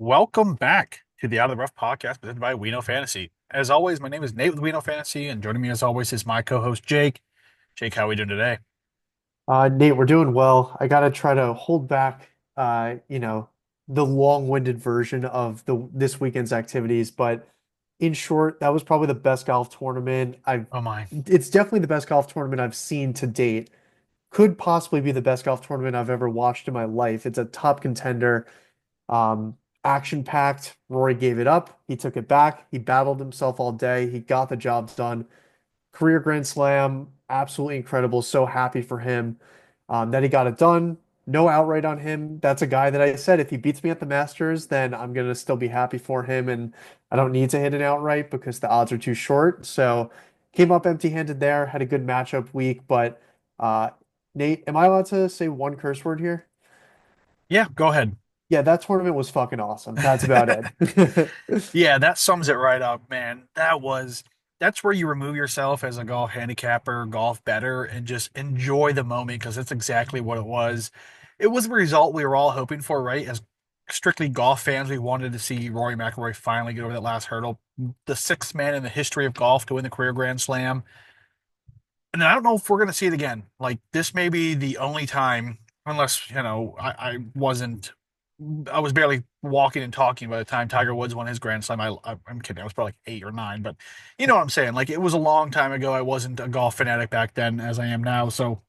Welcome back to the Out of the Rough podcast presented by We Know Fantasy. As always, my name is Nate with We Know Fantasy, and joining me as always is my co-host Jake. Jake, how are we doing today? Nate, we're doing well. I gotta try to hold back, the long-winded version of the this weekend's activities. But in short, that was probably the best golf tournament I've. Oh my. It's definitely the best golf tournament I've seen to date. Could possibly be the best golf tournament I've ever watched in my life. It's a top contender. Um, Action-packed. Rory gave it up. He took it back. He battled himself all day. He got the job done. Career Grand Slam, absolutely incredible. So happy for him that he got it done. No outright on him. That's a guy that I said if he beats me at the Masters, then I'm gonna still be happy for him, and I don't need to hit an outright because the odds are too short. So came up empty-handed there. Had a good matchup week, but uh, Nate, am I allowed to say one curse word here? Yeah, go ahead. Yeah, that tournament was fucking awesome. That's about it. Yeah, that sums it right up, man. That's where you remove yourself as a golf handicapper, golf bettor, and just enjoy the moment because that's exactly what it was. It was the result we were all hoping for, right? As strictly golf fans, we wanted to see Rory McIlroy finally get over that last hurdle, the sixth man in the history of golf to win the career Grand Slam. And I don't know if we're going to see it again. Like this may be the only time, unless, I wasn't, I was barely walking and talking by the time Tiger Woods won his Grand Slam. I'm kidding. I was probably like 8 or 9, but you know what I'm saying? Like it was a long time ago. I wasn't a golf fanatic back then as I am now. So,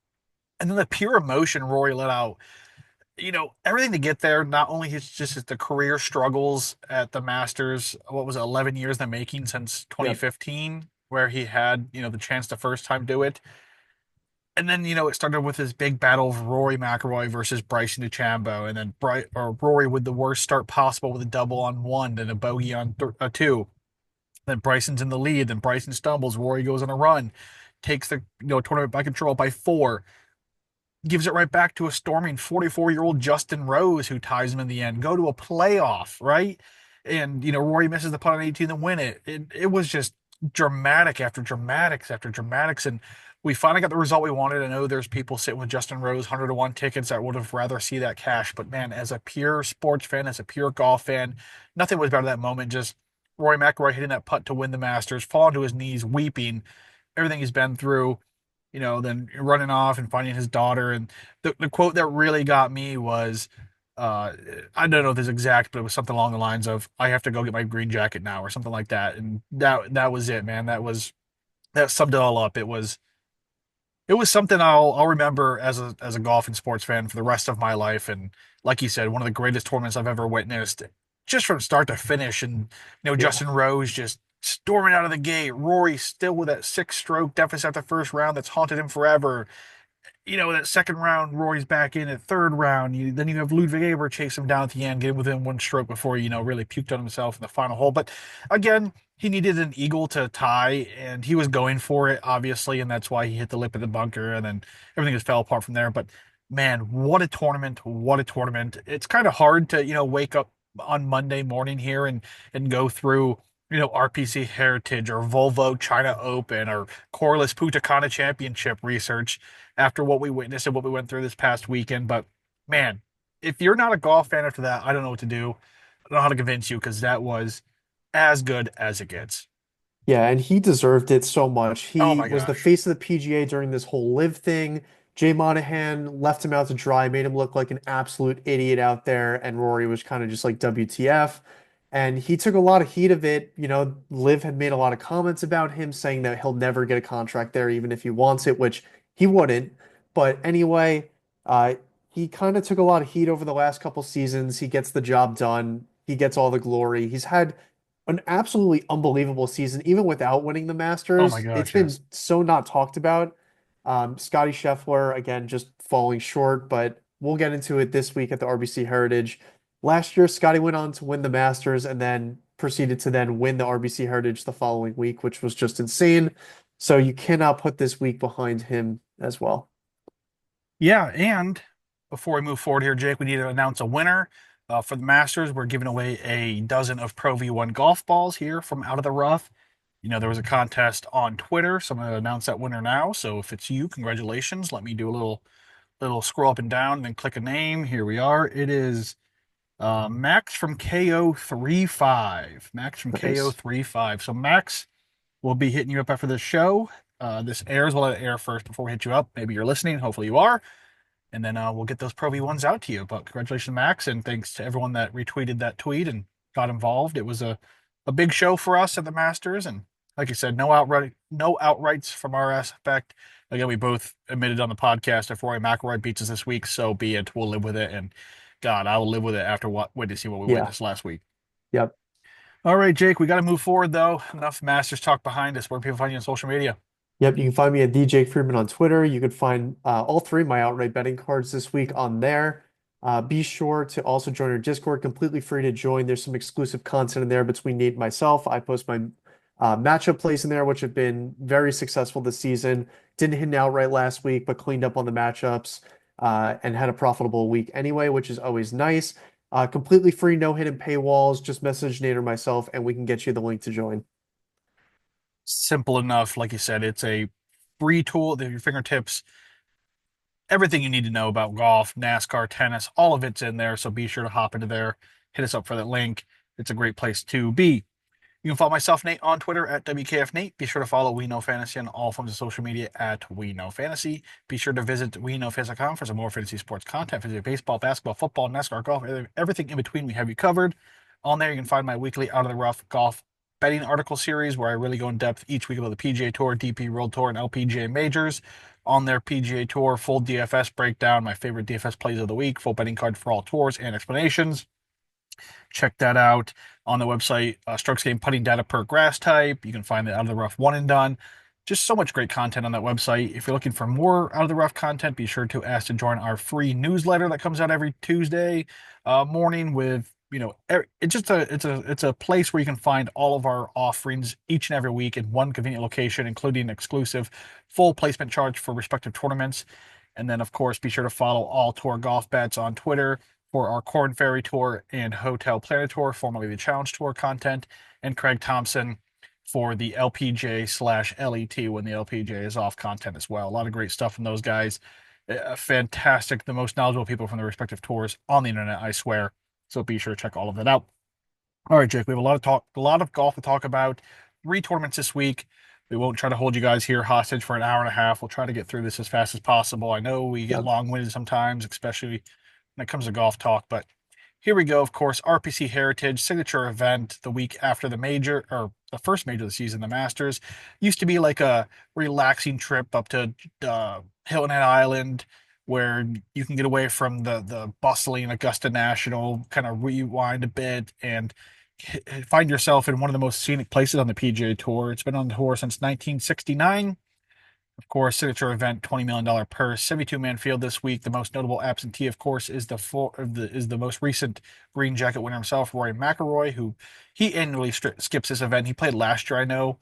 and then the pure emotion Rory let out, everything to get there, not only the career struggles at the Masters, what was it, 11 years in the making since Yep. 2015, where he had, the chance to first time do it. And then, it started with this big battle of Rory McIlroy versus Bryson DeChambeau, and then Rory with the worst start possible with a double on one, then a bogey on two. Then Bryson's in the lead, then Bryson stumbles, Rory goes on a run, takes the tournament by control by four, gives it right back to a storming 44-year-old Justin Rose who ties him in the end. Go to a playoff, right? And Rory misses the putt on 18 to win it. It was just dramatic after dramatics after dramatics, and we finally got the result we wanted. I know there's people sitting with Justin Rose 100 to 1 tickets that would have rather see that cash, but man, as a pure sports fan, as a pure golf fan, nothing was better than that moment. Just Rory McIlroy hitting that putt to win the Masters, falling to his knees, weeping, everything he's been through, then running off and finding his daughter. And the quote that really got me was, uh, I don't know if this exact, but it was something along the lines of, "I have to go get my green jacket now," or something like that. And that was it, man. That summed it all up. It was something I'll remember as a golf and sports fan for the rest of my life. And like you said, one of the greatest tournaments I've ever witnessed, just from start to finish. And Yeah. Justin Rose just storming out of the gate, Rory still with that 6 stroke deficit after the first round that's haunted him forever. That second round, Rory's back in it. Third round, then you have Ludwig Aber chase him down at the end, get him within 1 stroke before really puked on himself in the final hole. But again, he needed an eagle to tie, and he was going for it, obviously, and that's why he hit the lip of the bunker, and then everything just fell apart from there. But man, what a tournament! What a tournament! It's kind of hard to wake up on Monday morning here and go through RPC Heritage or Volvo China Open or Corliss Punta Cana Championship research after what we witnessed and what we went through this past weekend. But man, if you're not a golf fan after that, I don't know what to do. I don't know how to convince you because that was as good as it gets. Yeah, and he deserved it so much. Oh He my was the gosh. face of the PGA during this whole live thing. Jay Monahan left him out to dry, made him look like an absolute idiot out there, and Rory was kind of just like WTF. And he took a lot of heat of it. Liv had made a lot of comments about him saying that he'll never get a contract there, even if he wants it, which he wouldn't. But anyway, uh, he kind of took a lot of heat over the last couple seasons. He gets the job done. He gets all the glory. He's had an absolutely unbelievable season, even without winning the Oh my Masters. It's gosh, been yes. so not talked about. Scotty Scheffler, again, just falling short, but we'll get into it this week at the RBC Heritage. Last year, Scotty went on to win the Masters and then proceeded to then win the RBC Heritage the following week, which was just insane. So you cannot put this week behind him as well. Yeah, and before we move forward here, Jake, we need to announce a winner for the Masters. We're giving away a dozen of Pro V1 golf balls here from Out of the Rough. There was a contest on Twitter, so I'm going to announce that winner now. So if it's you, congratulations. Let me do a little scroll up and down and then click a name. Here we are. It is Max from KO35. Max from Nice. KO35. So Max will be hitting you up after this show. This airs. We'll let it air first before we hit you up. Maybe you're listening. Hopefully you are. And then we'll get those Pro V1s out to you. But congratulations, Max, and thanks to everyone that retweeted that tweet and got involved. It was a big show for us at the Masters, and like you said, no outrights from our aspect. Again, we both admitted on the podcast if Rory McIlroy beats us this week, so be it. We'll live with it, and God, I will live with it after what witnessing what we Yeah. witnessed last week. Yep. All right, Jake, we got to move forward though. Enough Masters talk behind us. Where do people find you on social media? Yep, you can find me at DJ Freeman on Twitter. You could find all three of my outright betting cards this week on there. Be sure to also join our Discord, completely free to join. There's some exclusive content in there between Nate and myself. I post my matchup plays in there, which have been very successful this season. Didn't hit an outright last week, but cleaned up on the matchups and had a profitable week anyway, which is always nice. Completely free, no hidden paywalls. Just message Nate or myself, and we can get you the link to join. Simple enough. Like you said, it's a free tool at your fingertips. Everything you need to know about golf, NASCAR, tennis, all of it's in there. So be sure to hop into there, hit us up for that link. It's a great place to be. You can follow myself, Nate, on Twitter at WKFNate. Be sure to follow We Know Fantasy on all forms of social media at We Know Fantasy. Be sure to visit WeKnowFantasy.com for some more fantasy sports content. Visit baseball, basketball, football, NASCAR, golf, everything in between. We have you covered. On there, you can find my weekly Out of the Rough golf betting article series where I really go in depth each week about the PGA Tour, DP World Tour, and LPGA majors. On their PGA Tour, full DFS breakdown, my favorite DFS plays of the week, full betting card for all tours, and explanations. Check that out on the website. Strokes Game putting data per grass type. You can find the Out of the Rough one and done. Just so much great content on that website. If you're looking for more Out of the Rough content, be sure to ask to join our free newsletter that comes out every Tuesday morning. With it's a place where you can find all of our offerings each and every week in one convenient location, including exclusive full placement charge for respective tournaments. And then, of course, be sure to follow all Tour Golf Bets on Twitter for our Corn Ferry Tour and Hotel Planet Tour, formerly the Challenge Tour content, and Craig Thompson for the LPJ/LET when the LPJ is off content as well. A lot of great stuff from those guys. Fantastic, the most knowledgeable people from their respective tours on the internet, I swear. So be sure to check all of that out. All right, Jake, we have a lot of golf to talk about. Three tournaments this week. We won't try to hold you guys here hostage for an hour and a half. We'll try to get through this as fast as possible. I know we get Yep. long-winded sometimes, especially when it comes to golf talk, but here we go. Of course, RBC Heritage signature event the week after the major or the first major of the season, the Masters. Used to be like a relaxing trip up to Hilton Head Island where you can get away from the bustling Augusta National, kind of rewind a bit and find yourself in one of the most scenic places on the PGA Tour. It's been on the tour since 1969. Of course, signature event, $20 million purse, 72-man field this week. The most notable absentee, of course, is the most recent green jacket winner himself, Rory McIlroy, who he annually skips this event. He played last year, I know.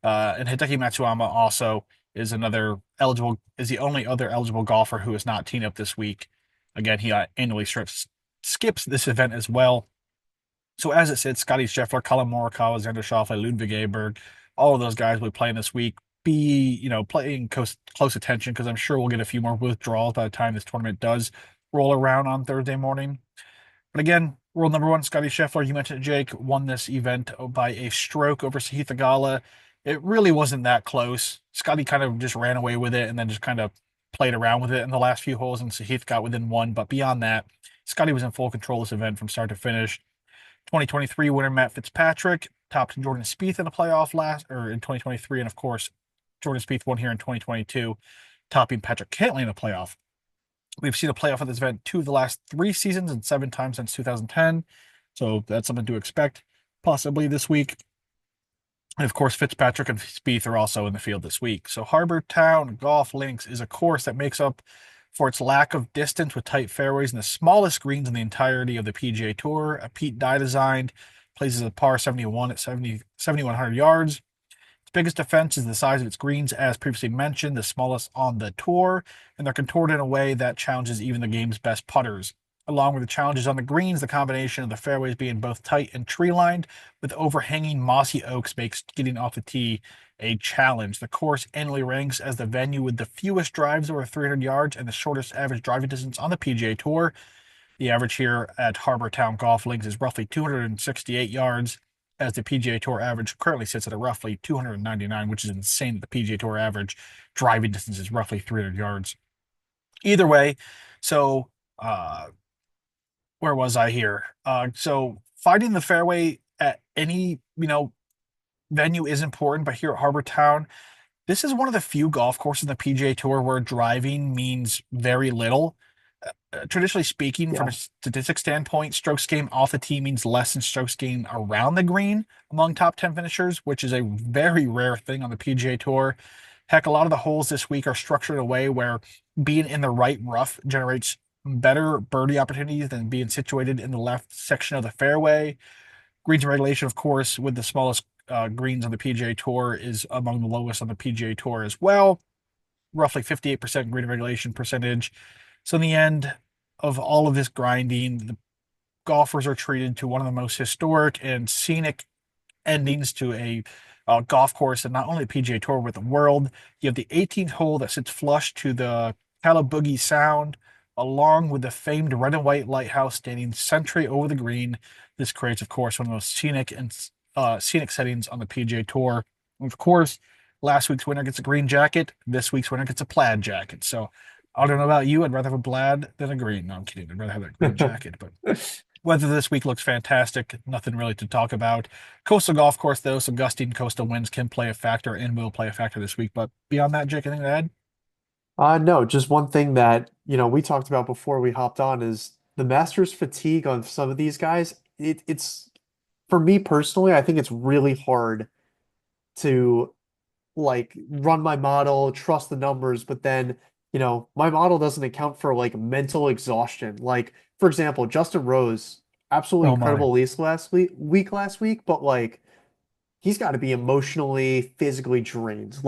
And Hideki Matsuyama also is the only other eligible golfer who is not teeing up this week. Again, he annually skips this event as well. So as it sits, Scotty Scheffler, Colin Morikawa, Xander Schauffele, Ludwig Aberg, all of those guys will be playing this week. Playing close attention because I'm sure we'll get a few more withdrawals by the time this tournament does roll around on Thursday morning. But again, world number one, Scotty Scheffler, you mentioned it, Jake, won this event by a stroke over Sahith Theegala. It really wasn't that close. Scotty kind of just ran away with it and then just kind of played around with it in the last few holes, and Sahith got within one. But beyond that, Scotty was in full control of this event from start to finish. 2023 winner Matt Fitzpatrick topped Jordan Spieth in the playoff in 2023, and of course, Jordan Spieth won here in 2022, topping Patrick Cantlay in the playoff. We've seen a playoff at this event two of the last three seasons and seven times since 2010, so that's something to expect possibly this week. And of course, Fitzpatrick and Spieth are also in the field this week. So Harbour Town Golf Links is a course that makes up for its lack of distance with tight fairways and the smallest greens in the entirety of the PGA Tour. A Pete Dye designed, places a par 71 at 7,100 yards. Its biggest defense is the size of its greens, as previously mentioned, the smallest on the tour, and they're contorted in a way that challenges even the game's best putters. Along with the challenges on the greens, the combination of the fairways being both tight and tree-lined with overhanging mossy oaks makes getting off the tee a challenge. The course annually ranks as the venue with the fewest drives over 300 yards and the shortest average driving distance on the PGA Tour. The average here at Harbor Town Golf Links is roughly 268 yards, as the PGA Tour average currently sits at a roughly 299, which is insane that the PGA Tour average driving distance is roughly 300 yards. Either way, so uh, where was I here? So finding the fairway at any, venue is important, but here at Harbor Town, this is one of the few golf courses in the PGA Tour where driving means very little. Traditionally speaking, from a Yeah. statistics standpoint, strokes gained off the tee means less than strokes gained around the green among top 10 finishers, which is a very rare thing on the PGA Tour. Heck, a lot of the holes this week are structured in a way where being in the right rough generates better birdie opportunities than being situated in the left section of the fairway. Greens and regulation, of course, with the smallest greens on the PGA Tour, is among the lowest on the PGA Tour as well, roughly 58% green regulation percentage. So in the end of all of this grinding, the golfers are treated to one of the most historic and scenic endings to a golf course, and not only the PGA Tour, but the world. You have the 18th hole that sits flush to the Calabugie Sound, along with the famed red and white lighthouse standing sentry over the green. This creates, of course, one of the most scenic settings on the PGA Tour. And of course, last week's winner gets a green jacket. This week's winner gets a plaid jacket. So I don't know about you. I'd rather have a plaid than a green. No, I'm kidding. I'd rather have that green jacket. But weather this week looks fantastic. Nothing really to talk about. Coastal golf course, though, so gusting coastal winds can play a factor and will play a factor this week. But beyond that, Jake, anything to add? No, just one thing that, we talked about before we hopped on is the Masters fatigue on some of these guys. It's for me personally, I think it's really hard to like run my model, trust the numbers, but then, my model doesn't account for like mental exhaustion. Like, for example, Justin Rose, absolutely Oh my. incredible least week last week, but like he's got to be emotionally, physically drained.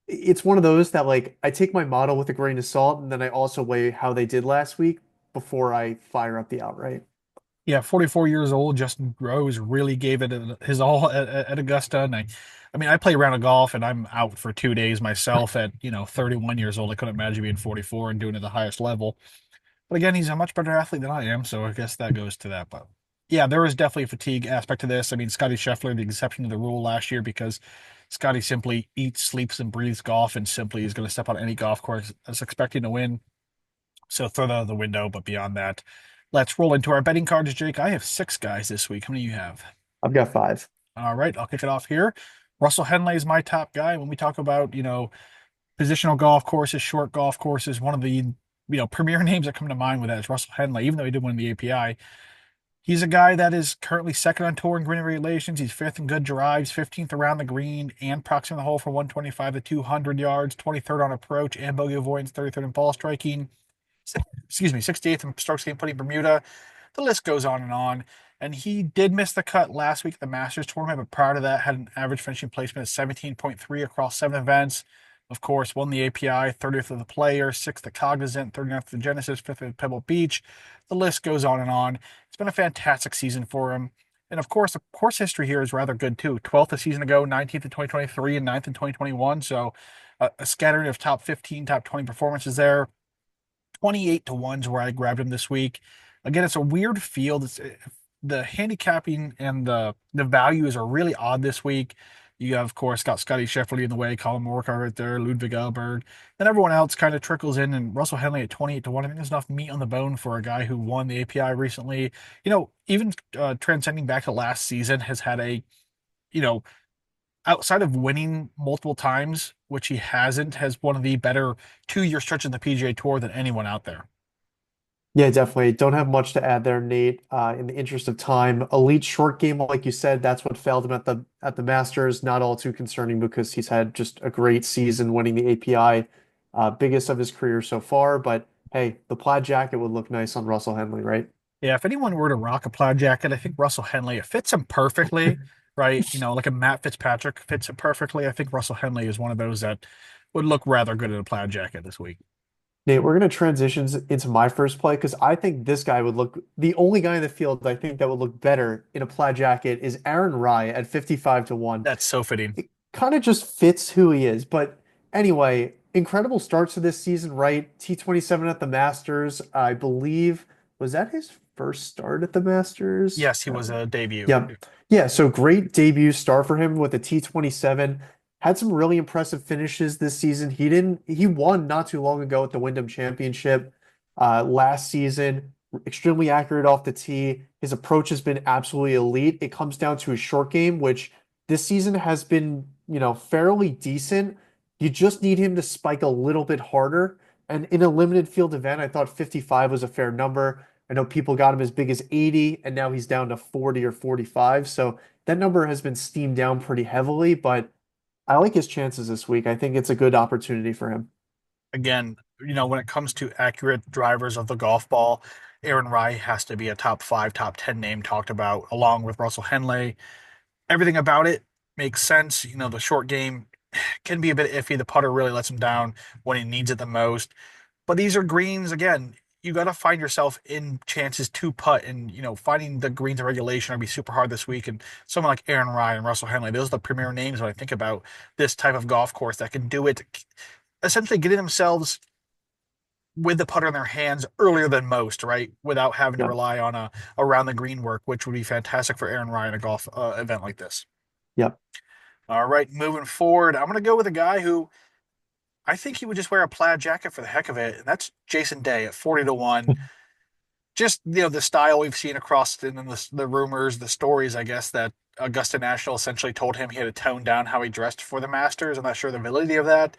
It's one of those that like I take my model with a grain of salt, and then I also weigh how they did last week before I fire up the outright. Yeah, 44 years old, Justin Rose really gave it his all at Augusta. And I mean, I play around a golf and I'm out for 2 days myself at, 31 years old. I couldn't imagine being 44 and doing it at the highest level. But again, he's a much better athlete than I am, so I guess that goes to that. But yeah, there is definitely a fatigue aspect to this. I mean, Scotty Scheffler, the exception to the rule last year because Scotty simply eats, sleeps, and breathes golf and simply is going to step on any golf course as expecting to win. So throw that out the window. But beyond that, let's roll into our betting cards, Jake. I have six guys this week. How many do you have? I've got five. All right, I'll kick it off here. Russell Henley is my top guy. When we talk about, positional golf courses, short golf courses, one of the, premier names that come to mind with that is Russell Henley, even though he did win the API. He's a guy that is currently second on tour in green regulations. He's fifth in good drives, 15th around the green and proximate the hole for 125 to 200 yards, 23rd on approach and bogey avoidance, 33rd in ball striking. Excuse me, 68th in strokes gained putting Bermuda. The list goes on and on. And he did miss the cut last week at the Masters tournament, but prior to that, had an average finishing placement of 17.3 across seven events. Of course, won the API, 30th of the Player, 6th at Cognizant, 39th at the Genesis, 5th at Pebble Beach. The list goes on and on. It's been a fantastic season for him. And of course, the course history here is rather good too. 12th a season ago, 19th in 2023, and 9th in 2021. So a scattering of top 15, top 20 performances there. 28 to 1's where I grabbed him this week. Again, it's a weird field. The handicapping and the values are really odd this week. You have, of course, got Scotty Scheffler in the way, Colin Morikawa right there, Ludwig Aberg, and everyone else kind of trickles in. And Russell Henley at 28 to 1. I think there's enough meat on the bone for a guy who won the API recently. Even transcending back to last season, has had you know, outside of winning multiple times, which he hasn't, has one of the better 2 year stretches in the PGA Tour than anyone out there. Yeah, definitely. Don't have much to add there, Nate. In the interest of time, elite short game, like you said, that's what failed him at the Masters. Not all too concerning because he's had just a great season winning the API, biggest of his career so far. But hey, the plaid jacket would look nice on Russell Henley, right? Yeah, if anyone were to rock a plaid jacket, I think Russell Henley, it fits him perfectly, right? Like a Matt Fitzpatrick fits it perfectly. I think Russell Henley is one of those that would look rather good in a plaid jacket this week. Nate, we're going to transition into my first play because I think this guy would look the only guy in the field I think that would look better in a plaid jacket is Aaron Rye at 55 to 1. That's so fitting. It kind of just fits who he is. But anyway, incredible starts to this season, right? T27 at the Masters, I believe Was that his first start at the Masters? Yes, he was a debut. Yep. Yeah, so great debut start for him with a T27. Had some really impressive finishes this season. He won not too long ago at the Wyndham Championship last season. Extremely accurate off the tee. His approach has been absolutely elite. It comes down to his short game, which this season has been, fairly decent. You just need him to spike a little bit harder. And in a limited field event, I thought 55 was a fair number. I know people got him as big as 80, and now he's down to 40 or 45. So that number has been steamed down pretty heavily, but I like his chances this week. I think it's a good opportunity for him. Again, when it comes to accurate drivers of the golf ball, Aaron Rai has to be a top five, top 10 name talked about, along with Russell Henley. Everything about it makes sense. The short game can be a bit iffy. The putter really lets him down when he needs it the most. But these are greens again. You got to find yourself in chances to putt, and finding the greens in regulation are gonna be super hard this week. And someone like Aaron Ryan and Russell Henley, those are the premier names when I think about this type of golf course that can do it, essentially getting themselves with the putter in their hands earlier than most, right? Without having to Yep. rely on a around the green work, which would be fantastic for Aaron Ryan in a golf event like this. Yep. All right, moving forward, I'm going to go with a guy who I think he would just wear a plaid jacket for the heck of it, and that's Jason Day at 40 to 1. Just the style we've seen across in the rumors, the stories, I guess, that Augusta National essentially told him he had to tone down how he dressed for the Masters. I'm not sure the validity of that,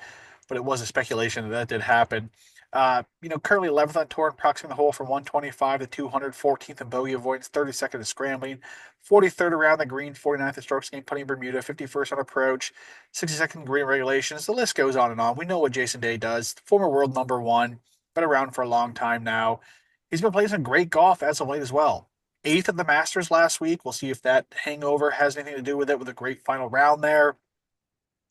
but it was a speculation that did happen. Currently 11th on tour in proximing the hole from 125 to 200, 14th in bogey avoidance, 32nd in scrambling, 43rd around the green, 49th in strokes gained putting Bermuda, 51st on approach, 62nd green regulations. The list goes on and on. We know what Jason Day does. Former world number one, been around for a long time now. He's been playing some great golf as of late as well. Eighth at the Masters last week. We'll see if that hangover has anything to do with it, with a great final round there.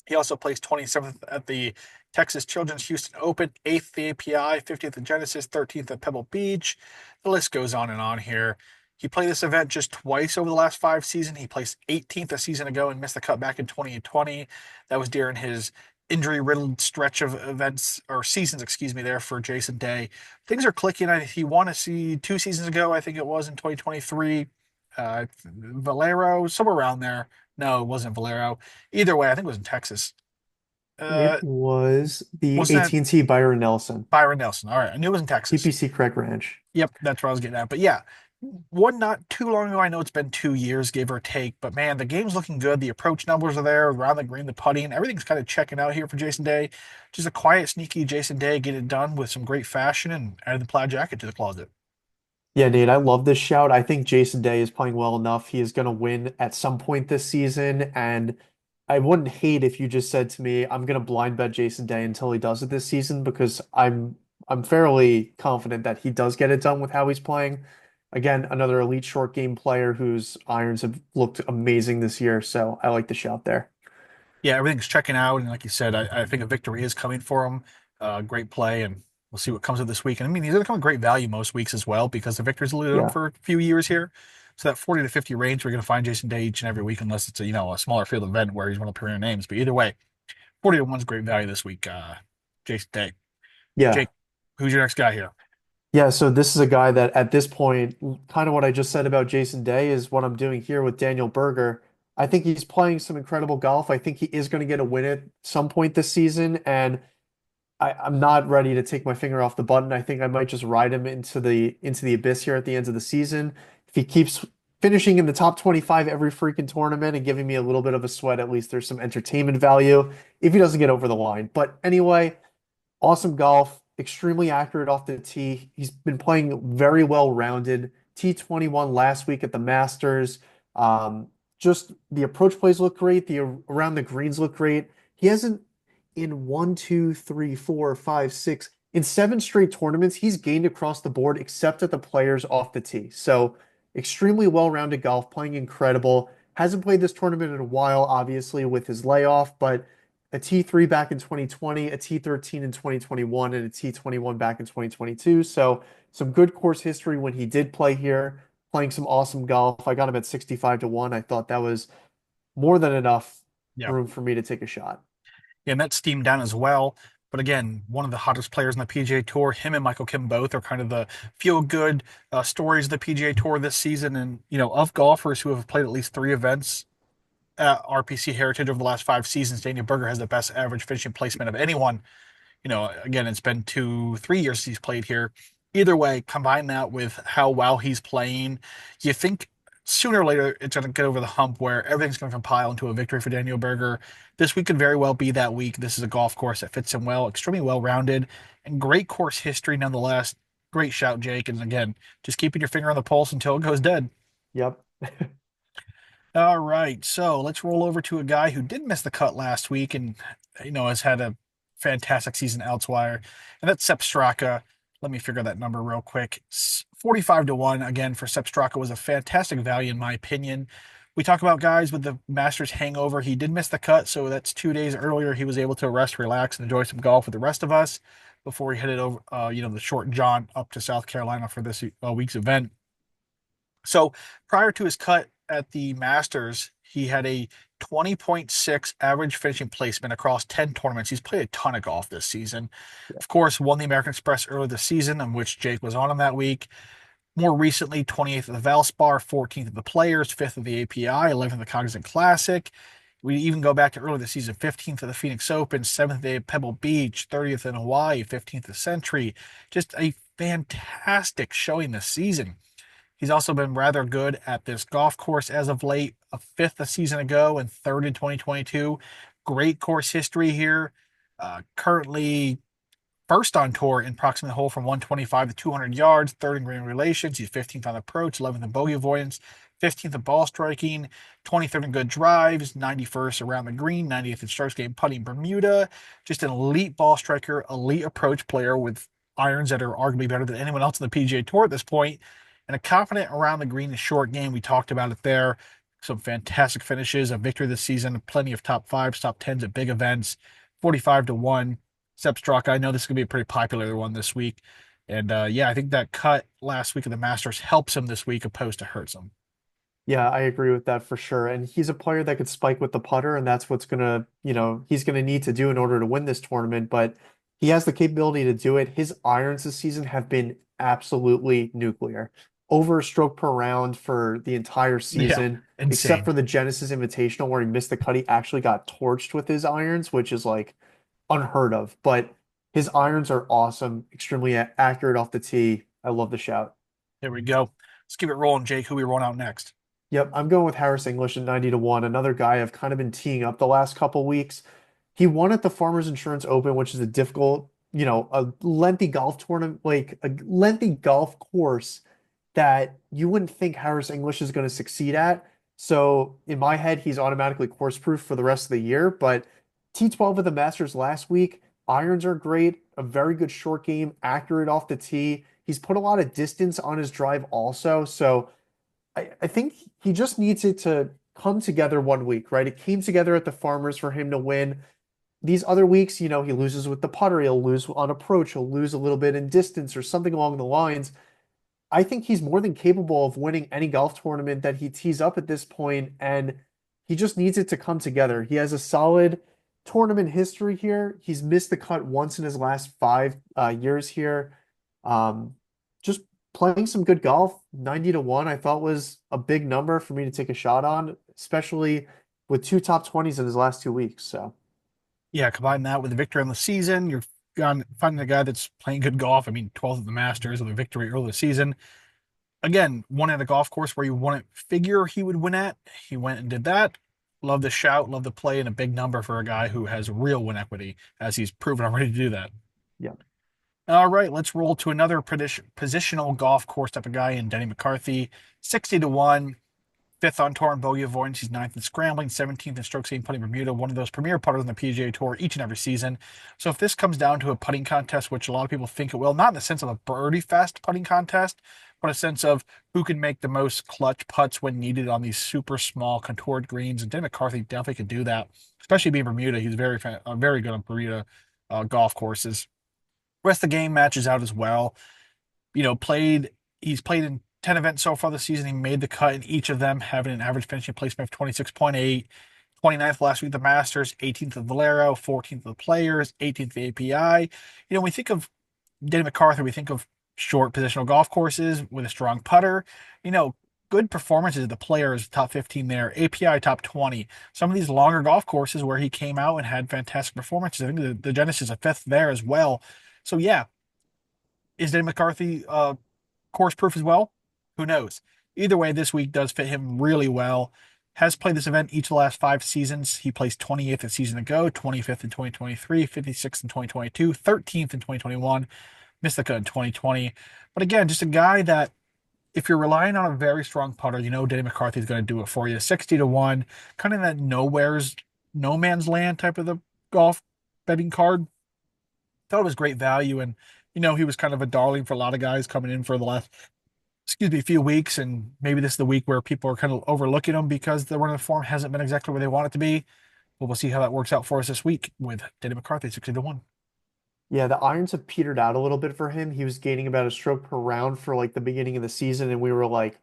He also placed 27th at the Texas Children's Houston Open, 8th at the API, 50th at Genesis, 13th at Pebble Beach. The list goes on and on here. He played this event just twice over the last 5 seasons. He placed 18th a season ago and missed the cut back in 2020. That was during his injury-riddled stretch of events or seasons, excuse me, there for Jason Day. Things are clicking. He won a see 2 seasons ago, I think it was in 2023. Valero, somewhere around there. No, it wasn't Valero. Either way, I think it was in Texas. It Uh, was the wasn't that AT&T Byron Nelson, Byron Nelson? All right, I knew it was in Texas. TPC Craig Ranch. Yep, that's where I was getting at. But yeah, one not too long ago. I know it's been 2 years, give or take. But man, the game's looking good. The approach numbers are there, around the green, the putting, everything's kind of checking out here for Jason Day. Just a quiet, sneaky Jason Day, get it done with some great fashion and added the plaid jacket to the closet. Yeah, Nate, I love this shout. I think Jason Day is playing well enough. He is going to win at some point this season. And I wouldn't hate if you just said to me, I'm going to blind bet Jason Day until he does it this season because I'm fairly confident that he does get it done with how he's playing. Again, another elite short game player whose irons have looked amazing this year. So I like the shout there. Yeah, everything's checking out, and like you said, I think a victory is coming for him. Great play, and we'll see what comes of this week. And I mean, he's going to come with great value most weeks as well because the victories eluded him Yeah. for a few years here. So that 40 to 50 range, we're going to find Jason Day each and every week, unless it's a smaller field event where he's one of the premier names. But either way, 40 to 1's great value this week. Jason Day. Yeah. Jake, who's your next guy here? Yeah, so this is a guy that at this point, kind of what I just said about Jason Day is what I'm doing here with Daniel Berger. I think he's playing some incredible golf. I think he is going to get a win at some point this season, and I'm not ready to take my finger off the button. I think I might just ride him into the abyss here at the end of the season. If he keeps finishing in the top 25 every freaking tournament and giving me a little bit of a sweat, at least there's some entertainment value if he doesn't get over the line. But anyway, awesome golf, extremely accurate off the tee. He's been playing very well rounded. T21 last week at the Masters. Um, just the approach plays look great. The around the greens look great. He hasn't in one, two, three, four, five, six, in 7 straight tournaments, he's gained across the board except at the players off the tee. So extremely well-rounded golf, playing incredible. Hasn't played this tournament in a while, obviously, with his layoff, but a T3 back in 2020, a T13 in 2021, and a T21 back in 2022. So some good course history when he did play here, playing some awesome golf. I got him at 65 to 1. I thought that was more than enough Yeah. room for me to take a shot. Yeah, and that's steamed down as well. But again, one of the hottest players on the PGA Tour, him and Michael Kim both are kind of the feel-good stories of the PGA Tour this season. And of golfers who have played at least three events at RBC Heritage over the last 5 seasons, Daniel Berger has the best average finishing placement of anyone. Again, it's been 3 years he's played here. Either way, combine that with how well he's playing, you think sooner or later it's going to get over the hump where everything's going to compile into a victory for Daniel Berger. This week could very well be that week. This is a golf course that fits him well, extremely well rounded, and great course history nonetheless. Great shout, Jake. And again, just keeping your finger on the pulse until it goes dead. Yep. All right, so let's roll over to a guy who did miss the cut last week and has had a fantastic season elsewhere, and that's Sepp Straka. Let me figure that number real quick. 45-1 again for Sepp Straka was a fantastic value in my opinion. We talk about guys with the Masters hangover. He did miss the cut, so that's 2 days earlier. He was able to rest, relax, and enjoy some golf with the rest of us before he headed over, the short jaunt up to South Carolina for this week's event. So prior to his cut at the Masters, he had a 20.6 average finishing placement across 10 tournaments. He's played a ton of golf this season. Of course, won the American Express earlier this season, in which Jake was on him that week. More recently, 28th of the Valspar, 14th of the Players, 5th of the API, 11th of the Cognizant Classic. We even go back to earlier this season, 15th of the Phoenix Open, 7th day at Pebble Beach, 30th in Hawaii, 15th of Century. Just a fantastic showing this season. He's also been rather good at this golf course as of late, a fifth a season ago and third in 2022. Great course history here. Currently first on tour in approximate hole from 125 to 200 yards, third in green relations. He's 15th on approach, 11th in bogey avoidance, 15th in ball striking, 23rd in good drives, 91st around the green, 90th in strokes gained putting Bermuda. Just an elite ball striker, elite approach player with irons that are arguably better than anyone else in the PGA Tour at this point, and a confident around the green and short game. We talked about it there. Some fantastic finishes, a victory this season, plenty of top fives, top tens at big events. 45-1. Sepp Straka. I know this is going to be a pretty popular one this week. And yeah, I think that cut last week of the Masters helps him this week opposed to hurts him. Yeah, I agree with that for sure. And he's a player that could spike with the putter, and that's what's gonna, he's gonna need to do in order to win this tournament. But he has the capability to do it. His irons this season have been absolutely nuclear. Over a stroke per round for the entire Yeah, season, except insane. for the Genesis Invitational where he missed the cut. He actually got torched with his irons, which is like unheard of. But his irons are awesome, extremely accurate off the tee. I love the shout. Here we go. Let's keep it rolling, Jake. Who we rolling out next? Yep, I'm going with Harris English at 90-1. Another guy I've kind of been teeing up the last couple weeks. He won at the Farmers Insurance Open, which is a difficult, a lengthy golf tournament, like a lengthy golf course that you wouldn't think Harris English is going to succeed at. So in my head, he's automatically course proof for the rest of the year. But T12 of the Masters last week, irons are great, a very good short game, accurate off the tee. He's put a lot of distance on his drive also. So I think he just needs it to come together one week, right? It came together at the Farmers for him to win. These other weeks, he loses with the putter, he'll lose on approach, he'll lose a little bit in distance or something along the lines. I think he's more than capable of winning any golf tournament that he tees up at this point, and he just needs it to come together. He has a solid tournament history here. He's missed the cut once in his last 5 years here. Um, just playing some good golf, 90-1, I thought was a big number for me to take a shot on, especially with two top 20s in his last 2 weeks. So, Yeah, combine that with the victory on the season. You're finding a guy that's playing good golf. I mean, 12th at the Masters with a victory early this season. Again, one at a golf course where you wouldn't figure he would win at. He went and did that. Love the shout, love the play, and a big number for a guy who has real win equity, as he's proven already to do that. yeah. All right, let's roll to another positional golf course type of guy in Denny McCarthy. 60-1, fifth on tour in bogey avoidance. He's ninth in scrambling, 17th in strokes gained putting Bermuda, one of those premier putters on the PGA Tour each and every season. So if this comes down to a putting contest, which a lot of people think it will, not in the sense of a birdie fest putting contest, but a sense of who can make the most clutch putts when needed on these super small contoured greens. And Denny McCarthy definitely could do that, especially being Bermuda. He's very good on Bermuda golf courses. Rest of the game matches out as well. He's played in 10 events so far this season. He made the cut in each of them, having an average finishing placement of 26.8. 29th last week at the Masters, 18th at Valero, 14th of the Players, 18th at the API. When we think of Denny McCarthy, we think of short positional golf courses with a strong putter. You know, Good performances. The Players top 15 there, API top 20. Some of these longer golf courses where he came out and had fantastic performances. I think the Genesis a fifth there as well. So yeah, is Denny McCarthy course proof as well? Who knows? Either way, this week does fit him really well. Has played this event each of the last 5 seasons. He placed 28th a season ago, 25th in 2023, 56th in 2022, 13th in 2021, missed the cut in 2020. But again, just a guy that if you're relying on a very strong putter, Denny McCarthy is going to do it for you. 60 to 1, kind of that nowhere's no man's land type of the golf betting card. Thought it was great value. And, he was kind of a darling for a lot of guys coming in for the last few weeks, and maybe this is the week where people are kind of overlooking him because the run of form hasn't been exactly where they want it to be. But we'll see how that works out for us this week with Denny McCarthy 60 to 1. Yeah, the irons have petered out a little bit for him. He was gaining about a stroke per round for like the beginning of the season, and we were like,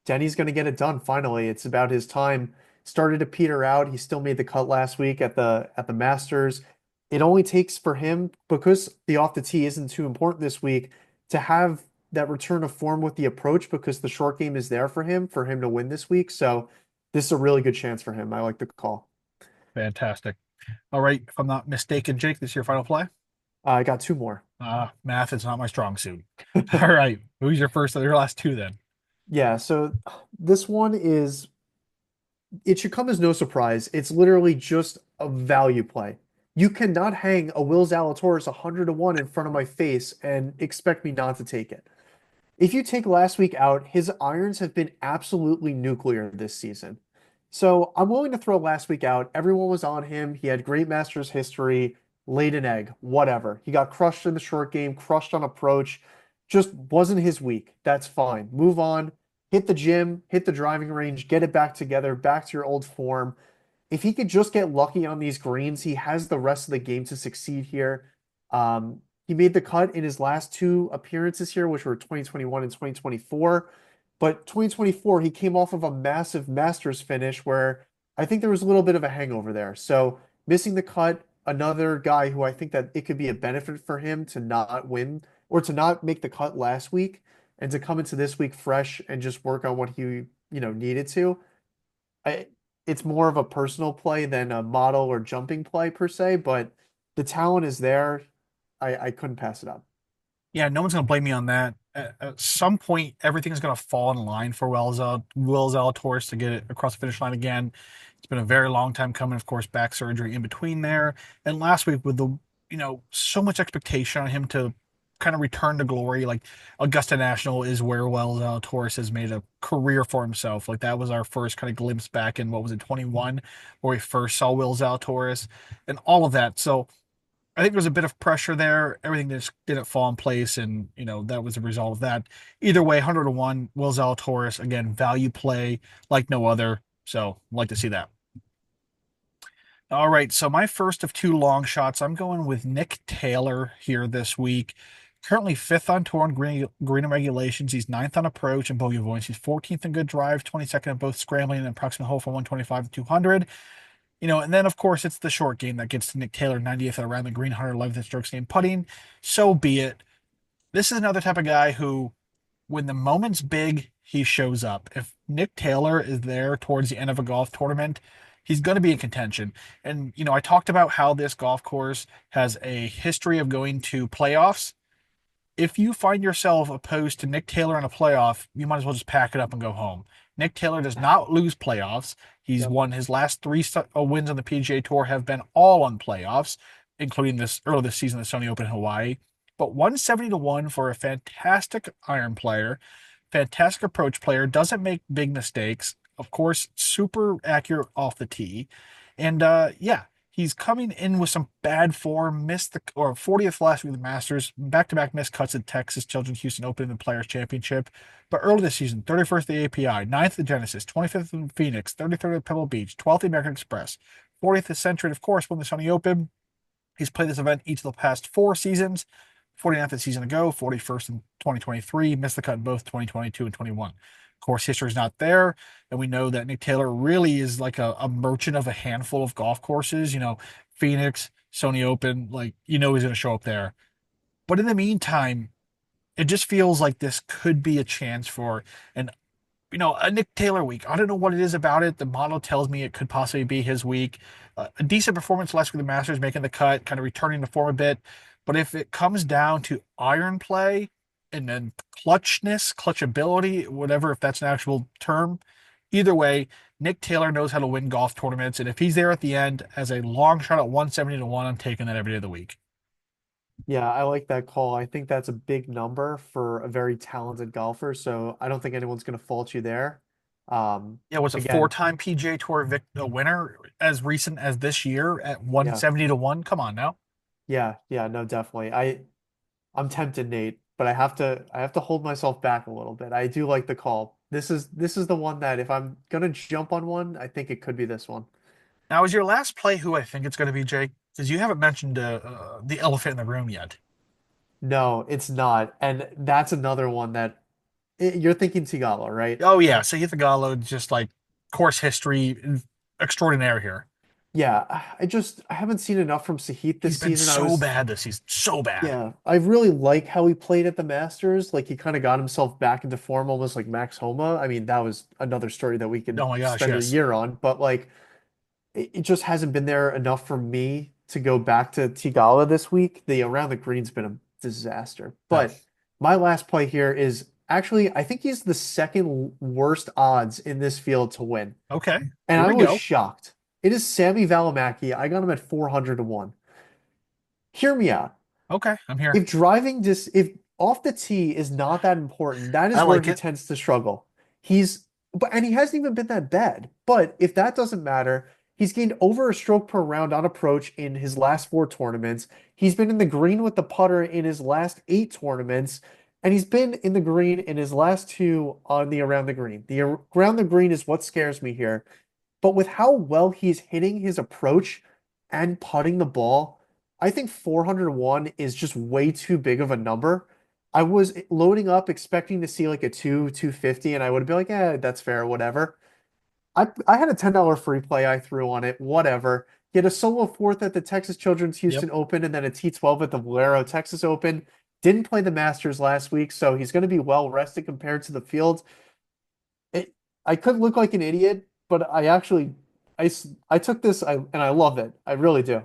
Denny's going to get it done finally. It's about his time. Started to peter out. He still made the cut last week at the Masters. It only takes for him, because the off the tee isn't too important this week, to have that return of form with the approach, because the short game is there for him to win this week. So this is a really good chance for him. I like the call. Fantastic. All right. If I'm not mistaken, Jake, this is your final play. I got two more. Math is not my strong suit. All right. Who's your last two then? Yeah, so this one is, it should come as no surprise. It's literally just a value play. You cannot hang a Will Zalatoris 100 to 1 in front of my face and expect me not to take it. If you take last week out, his irons have been absolutely nuclear this season. So I'm willing to throw last week out. Everyone was on him. He had great Masters history, laid an egg, whatever. He got crushed in the short game, crushed on approach. Just wasn't his week. That's fine. Move on. Hit the gym, hit the driving range, get it back together, back to your old form. If he could just get lucky on these greens, he has the rest of the game to succeed here. He made the cut in his last two appearances here, which were 2021 and 2024. But 2024, he came off of a massive Masters finish where I think there was a little bit of a hangover there. So missing the cut, another guy who I think that it could be a benefit for him to not win or to not make the cut last week and to come into this week fresh and just work on what he needed to. I, it's more of a personal play than a model or jumping play per se, but the talent is there. I couldn't pass it up. Yeah, no one's going to blame me on that. At some point, everything's going to fall in line for Will Zalatoris to get it across the finish line again. It's been a very long time coming. Of course, back surgery in between there. And last week with so much expectation on him to kind of return to glory. Like Augusta National is where Will Zalatoris has made a career for himself. Like that was our first kind of glimpse back in, what was it, 21, where we first saw Will Zalatoris and all of that. So I think there was a bit of pressure there. Everything just didn't fall in place, and that was a result of that. Either way, 100 to 1, Will Zalatoris, again, value play like no other. So like to see that. All right, so my first of two long shots, I'm going with Nick Taylor here this week. Currently fifth on tour on green and regulations. He's ninth on approach and bogey avoidance. He's 14th in good drive, 22nd in both scrambling and approximate hole for 125 and 200. And then of course it's the short game that gets to Nick Taylor 90th around the green, 111th in strokes gained putting. So be it. This is another type of guy who, when the moment's big, he shows up. If Nick Taylor is there towards the end of a golf tournament, he's going to be in contention. And I talked about how this golf course has a history of going to playoffs. If you find yourself opposed to Nick Taylor in a playoff, you might as well just pack it up and go home. Nick Taylor does not lose playoffs. He's Yep. won his last three wins on the PGA Tour have been all on playoffs, including this earlier this season, the Sony Open in Hawaii. But 170 to 1 for a fantastic iron player, fantastic approach player, doesn't make big mistakes. Of course, super accurate off the tee. And yeah, he's coming in with some bad form, missed the or 40th last week of the Masters, back-to-back missed cuts at Texas, Children's Houston Open, and the Players Championship. But early this season, 31st at the API, 9th at the Genesis, 25th in Phoenix, 33rd at Pebble Beach, 12th at American Express, 40th at Century, and of course, won the Sony Open. He's played this event each of the past 4 seasons, 49th a season ago, 41st in 2023, missed the cut in both 2022 and 21. Course history is not there, and we know that Nick Taylor really is like a merchant of a handful of golf courses. Phoenix, Sony Open, like he's going to show up there. But in the meantime, it just feels like this could be a chance for an a Nick Taylor week. I don't know what it is about it. The model tells me it could possibly be his week. A decent performance last week, the Masters making the cut, kind of returning to form a bit. But if it comes down to iron play and then clutchness, clutchability, whatever, if that's an actual term, either way, Nick Taylor knows how to win golf tournaments. And if he's there at the end as a long shot at 170 to 1, I'm taking that every day of the week. Yeah, I like that call. I think that's a big number for a very talented golfer, so I don't think anyone's going to fault you there. Yeah, was a Again, four-time PGA Tour winner as recent as this year at yeah, 170 to 1. Come on now. yeah, no, definitely. I'm tempted, Nate, but I have to hold myself back a little bit. I do like the call. This is the one that if I'm gonna jump on one, I think it could be this one. Now, is your last play who I think it's going to be, Jake? Because you haven't mentioned the elephant in the room yet. No, it's not. And that's another one that you're thinking Tigala, right? Oh, yeah. Sahith Theegala, just like course history extraordinaire here. Yeah, I haven't seen enough from Sahith He's this been season. so bad this season. So bad. Yeah, I really like how he played at the Masters. Like he kind of got himself back into form, almost like Max Homa. I mean, that was another story that we could Oh, my gosh, spend a yes. year on, but like it just hasn't been there enough for me to go back to Tigala this week. The around the green's been a disaster. No. But my last play here is actually, I think he's the second worst odds in this field to win. Okay. And Here I we was go. shocked. It is Sammy Valimaki. I got him at 400 to 1. Hear me out. Okay. I'm here. If off the tee is not that important, that I is where like he it. tends to struggle. And he hasn't even been that bad. But if that doesn't matter, he's gained over a stroke per round on approach in his last four tournaments. He's been in the green with the putter in his last eight tournaments, and he's been in the green in his last two on the around the green. The around the green is what scares me here. But with how well he's hitting his approach and putting the ball, I think 401 is just way too big of a number. I was loading up expecting to see like a 250, and I would have been like, yeah, that's fair, whatever. I had a $10 free play I threw on it, whatever. He had a solo fourth at the Texas Children's Yep. Houston Open and then a T12 at the Valero Texas Open. Didn't play the Masters last week, so he's going to be well rested compared to the field. It, I could look like an idiot, but I took this and I love it. I really do.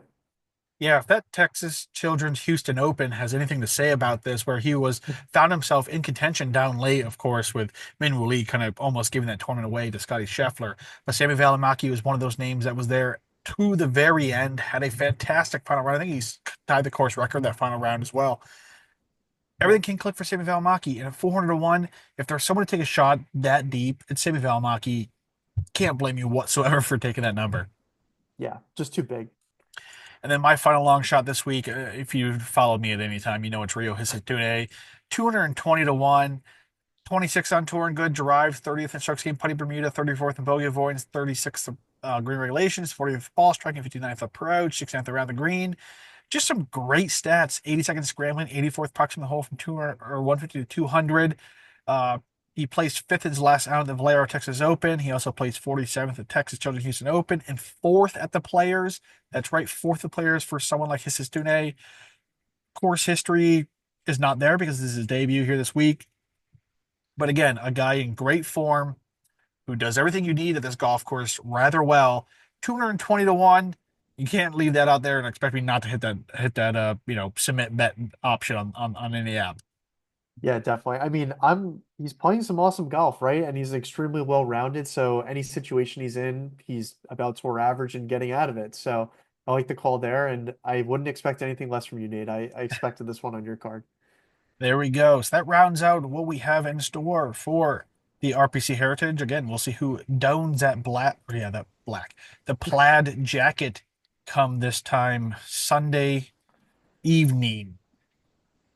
Yeah, if that Texas Children's Houston Open has anything to say about this, where he was found himself in contention down late, of course, with Minwoo Lee kind of almost giving that tournament away to Scotty Scheffler. But Sammy Valimaki was one of those names that was there to the very end, had a fantastic final round. I think he's tied the course record that final round as well. Yeah. Everything can click for Sammy Valimaki. And at 400 to 1, if there's someone to take a shot that deep, it's Sammy Valimaki. Can't blame you whatsoever for taking that number. Yeah, just too big. And then my final long shot this week, if you've followed me at any time, you know it's Rio Hisatune. 220 to 1, 26 on tour and good drives, 30th in strokes gained putting Bermuda, 34th in bogey avoidance, 36th green regulations, 40th ball striking, 59th approach, 69th around the green. Just some great stats. 82nd scrambling, 84th pucks from the hole from 200 or 150 to 200. Uh, he placed fifth in his last out of the Valero Texas Open. He also placed 47th at Texas Children's Houston Open and fourth at the Players. That's right, fourth at the Players for someone like Hisistune. Course history is not there because this is his debut here this week. But again, a guy in great form who does everything you need at this golf course rather well. 220 to 1. You can't leave that out there and expect me not to hit that submit bet option on any app. Yeah, definitely. I mean, he's playing some awesome golf, right? And he's extremely well rounded. So any situation he's in, he's about tour average and getting out of it. So I like the call there, and I wouldn't expect anything less from you, Nate. I expected this one on your card. There we go. So that rounds out what we have in store for the RPC Heritage. Again, we'll see who dons that black, yeah, that black, the plaid jacket come this time Sunday evening.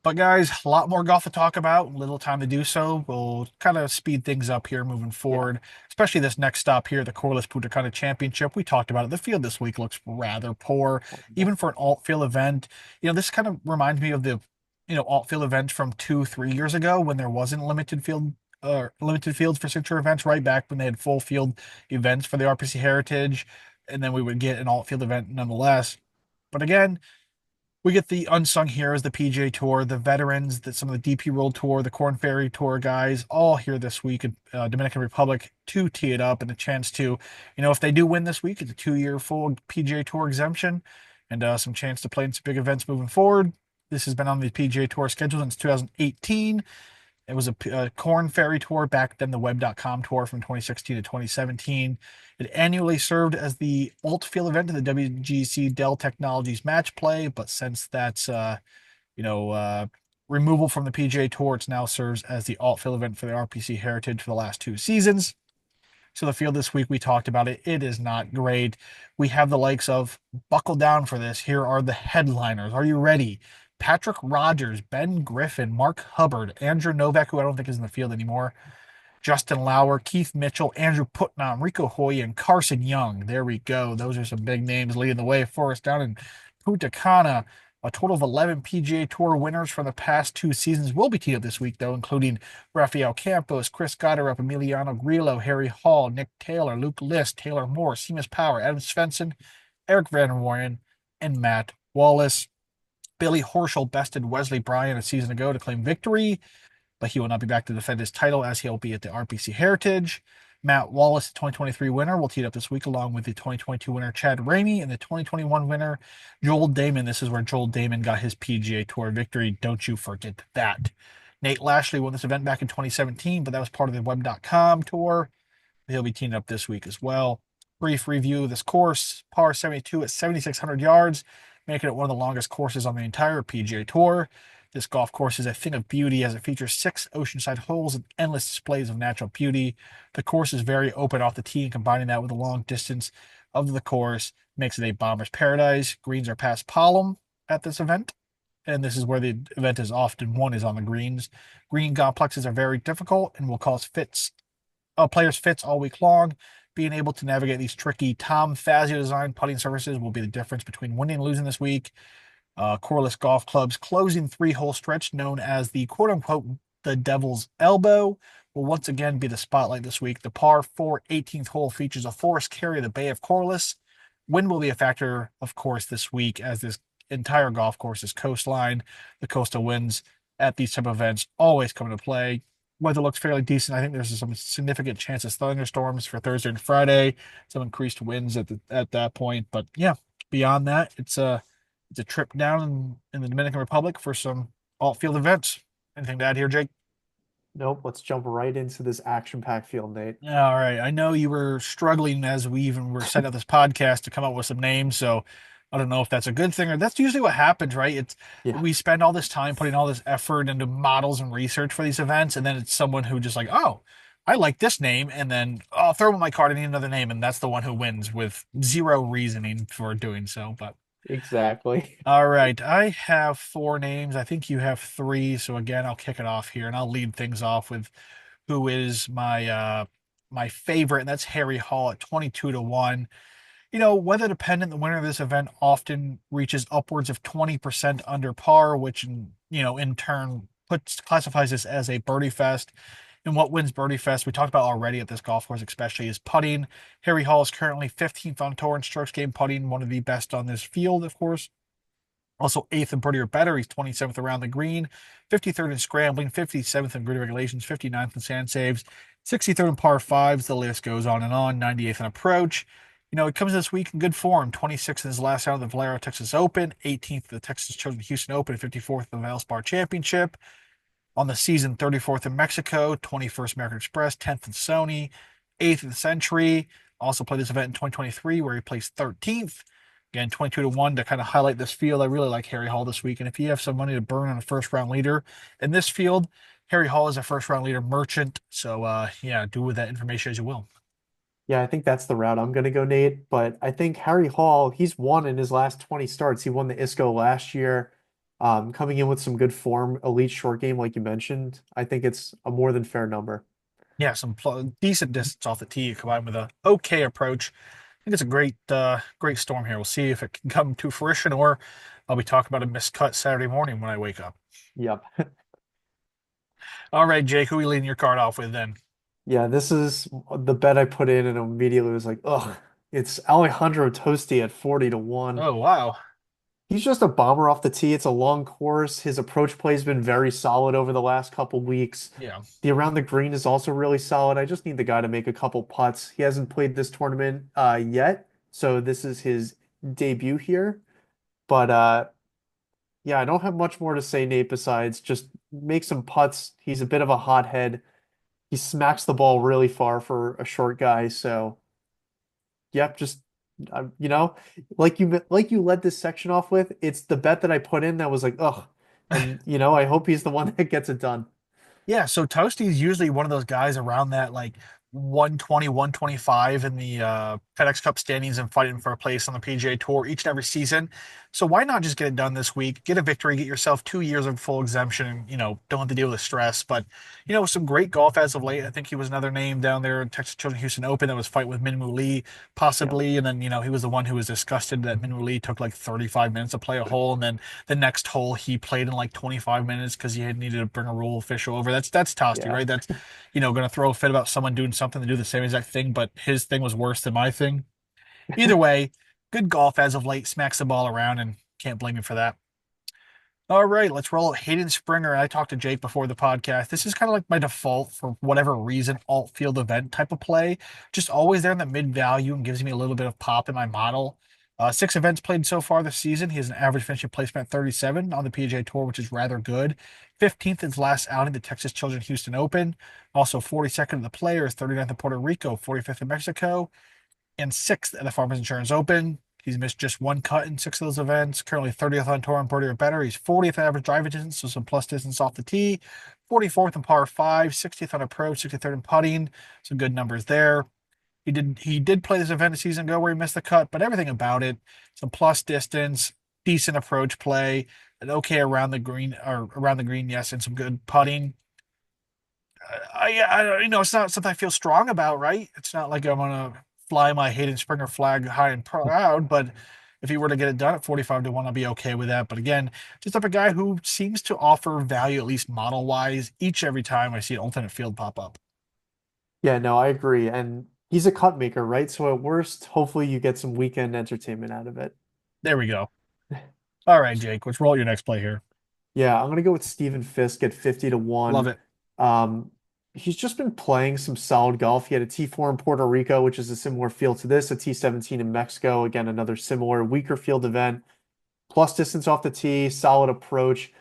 But guys, a lot more golf to talk about, little time to do so. We'll kind of speed things up here moving Yeah. forward, especially this next stop here, the Corliss Punta Cana Championship. We talked about it. The field this week looks rather poor, Horrible. even for an alt field event. This kind of reminds me of the alt field event from 2, 3 years ago when there wasn't limited field limited fields for signature events right back when they had full field events for the RPC Heritage, and then we would get an alt field event nonetheless. But again, we get the unsung heroes, the PGA Tour, the veterans, that some of the DP World Tour, the Corn Ferry Tour guys, all here this week in Dominican Republic to tee it up and a chance to, if they do win this week, it's a 2 year full PGA Tour exemption and some chance to play in some big events moving forward. This has been on the PGA Tour schedule since 2018. It was a Corn Ferry Tour, back then the Web.com Tour from 2016 to 2017. It annually served as the alt field event in the WGC Dell Technologies match play, but since that's you know uh, removal from the PGA Tour, it now serves as the alt field event for the RPC Heritage for the last 2 seasons. So the field this week, we talked about it. It is not great. We have the likes of, buckle down for this. Here are the headliners. Are you ready? Patrick Rogers, Ben Griffin, Mark Hubbard, Andrew Novak, who I don't think is in the field anymore, Justin Lauer, Keith Mitchell, Andrew Putnam, Rico Hoy, and Carson Young. There we go. Those are some big names leading the way for us down in Punta Cana. A total of 11 PGA Tour winners from the past 2 seasons will be teed up this week, though, including Rafael Campos, Chris Gotterup, Emiliano Grillo, Harry Hall, Nick Taylor, Luke List, Taylor Moore, Seamus Power, Adam Svensson, Eric Van Rooyen, and Matt Wallace. Billy Horschel bested Wesley Bryan a season ago to claim victory, but he will not be back to defend his title as he'll be at the RBC Heritage. Matt Wallace, the 2023 winner, will tee it up this week along with the 2022 winner Chad Ramey and the 2021 winner Joel Damon. This is where Joel Damon got his PGA Tour victory. Don't you forget that. Nate Lashley won this event back in 2017, but that was part of the Web.com Tour. He'll be teeing up this week as well. Brief review of this course: par 72 at 7,600 yards, making it one of the longest courses on the entire PGA Tour. This golf course is a thing of beauty as it features 6 oceanside holes and endless displays of natural beauty. The course is very open off the tee, and combining that with the long distance of the course makes it a bomber's paradise. Greens are past Palm at this event, and this is where the event is often won, is on the greens. Green complexes are very difficult and will cause players fits all week long. Being able to navigate these tricky Tom Fazio designed putting surfaces will be the difference between winning and losing this week. Corliss Golf Club's closing 3 hole stretch, known as the quote unquote the Devil's Elbow, will once again be the spotlight this week. The par 4 18th hole features a forest carry of the Bay of Corliss. Wind will be a factor, of course, this week, as this entire golf course is coastline. The coastal winds at these type of events always come into play. Weather looks fairly decent. I think there's some significant chances of thunderstorms for Thursday and Friday, some increased winds at that point. But yeah, beyond that, it's a trip down in the Dominican Republic for some alt field events. Anything to add here, Jake? Nope, let's jump right into this action-packed field, Nate. All right. I know you were struggling as we even were setting up this podcast to come up with some names. So I don't know if that's a good thing, or that's usually what happens, right? It's Yeah, we spend all this time putting all this effort into models and research for these events, and then it's someone who just like, oh, I like this name, and then I'll throw in my card. I need another name, and that's the one who wins with zero reasoning for doing so. But exactly. all right, I have 4 names. I think you have 3. So again, I'll kick it off here, and I'll lead things off with who is my favorite, and that's Harry Hall at 22 to 1. Weather dependent, the winner of this event often reaches upwards of 20% under par, which in turn classifies this as a birdie fest. And what wins birdie fest, we talked about already at this golf course, especially, is putting. Harry Hall is currently 15th on tour in strokes gained putting, one of the best on this field, of course. Also, eighth in birdie or better. He's 27th around the green, 53rd in scrambling, 57th in grid regulations, 59th in sand saves, 63rd in par fives. The list goes on and on. 98th in approach. He comes this week in good form. 26th in his last round of the Valero Texas Open, 18th at the Texas Chosen Houston Open, 54th in the Valspar Championship. On the season, 34th in Mexico, 21st American Express, 10th in Sony, 8th in the Century. Also played this event in 2023 where he placed 13th. Again, 22 to 1 to kind of highlight this field. I really like Harry Hall this week. And if you have some money to burn on a first round leader in this field, Harry Hall is a first round leader merchant. So, yeah, do with that information as you will. Yeah, I think that's the route I'm going to go, Nate. But I think Harry Hall, he's won in his last 20 starts. He won the ISCO last year, coming in with some good form, elite short game, like you mentioned. I think it's a more than fair number. Yeah, some decent distance off the tee combined with a okay approach. I think it's a great storm here. We'll see if it can come to fruition, or I'll be talking about a miscut Saturday morning when I wake up. Yep. All right, Jake, who are we leading your card off with then? Yeah, this is the bet I put in and immediately was like, ugh, it's Alejandro Tosti at 40 to 1. Oh, wow. He's just a bomber off the tee. It's a long course. His approach play has been very solid over the last couple weeks. Yeah. The around the green is also really solid. I just need the guy to make a couple putts. He hasn't played this tournament yet, so this is his debut here. But yeah, I don't have much more to say, Nate, besides just make some putts. He's a bit of a hothead. He smacks the ball really far for a short guy. So, yep, just you know, like you led this section off with, it's the bet that I put in that was like, ugh. And I hope he's the one that gets it done. Yeah, so Toasty's usually one of those guys around that like 120, 125 in the FedEx Cup standings and fighting for a place on the PGA Tour each and every season. So why not just get it done this week, get a victory, get yourself 2 years of full exemption, and don't have to deal with the stress. But some great golf as of late. I think he was another name down there in Texas Children's Houston Open that was fight with Minwoo Lee, Yeah. possibly. And then, he was the one who was disgusted that Minwoo Lee took like 35 minutes to play a hole, and then the next hole he played in like 25 minutes because he had needed to bring a rule official over. That's Tosti, Yeah. right? That's going to throw a fit about someone doing something to do the same exact thing, but his thing was worse than my thing. Either way, good golf as of late, smacks the ball around, and can't blame him for that. All right, let's roll it. Hayden Springer. I talked to Jake before the podcast. This is kind of like my default for whatever reason, alt field event type of play. Just always there in the mid value and gives me a little bit of pop in my model. 6 events played so far this season. He has an average finishing placement at 37 on the PGA Tour, which is rather good. 15th in his last outing, the Texas Children's Houston Open. Also 42nd in the Players, 39th in Puerto Rico, 45th in Mexico, and 6th at the Farmers Insurance Open. He's missed just one cut in 6 of those events. Currently 30th on tour on birdie or better. He's 40th in average driving distance, so some plus distance off the tee. 44th in par five, 60th on approach, 63rd in putting. Some good numbers there. He did play this event a season ago where he missed the cut, but everything about it, some plus distance, decent approach play, an okay around the green, yes, and some good putting. It's not something I feel strong about, right? It's not like I'm gonna fly my Hayden Springer flag high and proud, but if he were to get it done at 45 to 1, I'll be okay with that. But again, just up a guy who seems to offer value, at least model wise, each every time I see an alternate field pop up. Yeah, no, I agree. And he's a cut maker, right? So at worst, hopefully you get some weekend entertainment out of it. There we go. All right, Jake, let's roll your next play here. Yeah, I'm gonna go with Stephen Fisk at 50 to Love 1. it. Um, he's just been playing some solid golf. He had a T4 in Puerto Rico, which is a similar field to this, a T17 in Mexico, again, another similar weaker field event. Plus distance off the tee, solid approach.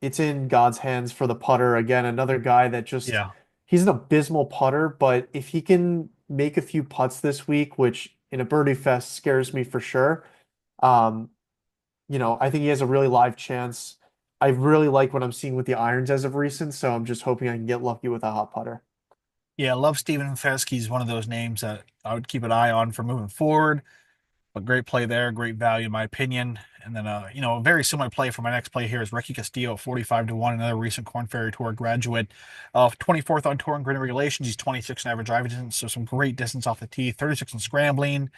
It's in God's hands for the putter. Again, another guy that just Yeah. he's an abysmal putter, but if he can make a few putts this week, which in a birdie fest scares me for sure, um, I think he has a really live chance. I really like what I'm seeing with the irons as of recent, so I'm just hoping I can get lucky with a hot putter. Yeah, love Stephen Fisk. He's one of those names that I would keep an eye on for moving forward. But great play there, great value in my opinion. And then, a very similar play for my next play here is Ricky Castillo at 45 to 1, another recent Corn Ferry Tour graduate. 24th on tour and grid regulations. He's 26 in average driving distance, so some great distance off the tee, 36 in scrambling,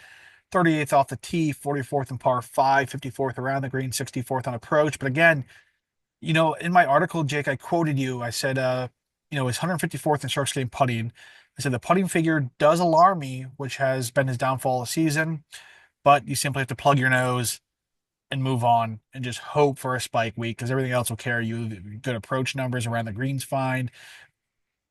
38th off the tee, 44th in par five, 54th around the green, 64th on approach. But again, in my article, Jake, I quoted you. I said, he's 154th in strokes gained putting. I said the putting figure does alarm me, which has been his downfall this season, but you simply have to plug your nose and move on and just hope for a spike week because everything else will carry you. Good approach numbers around the greens fine.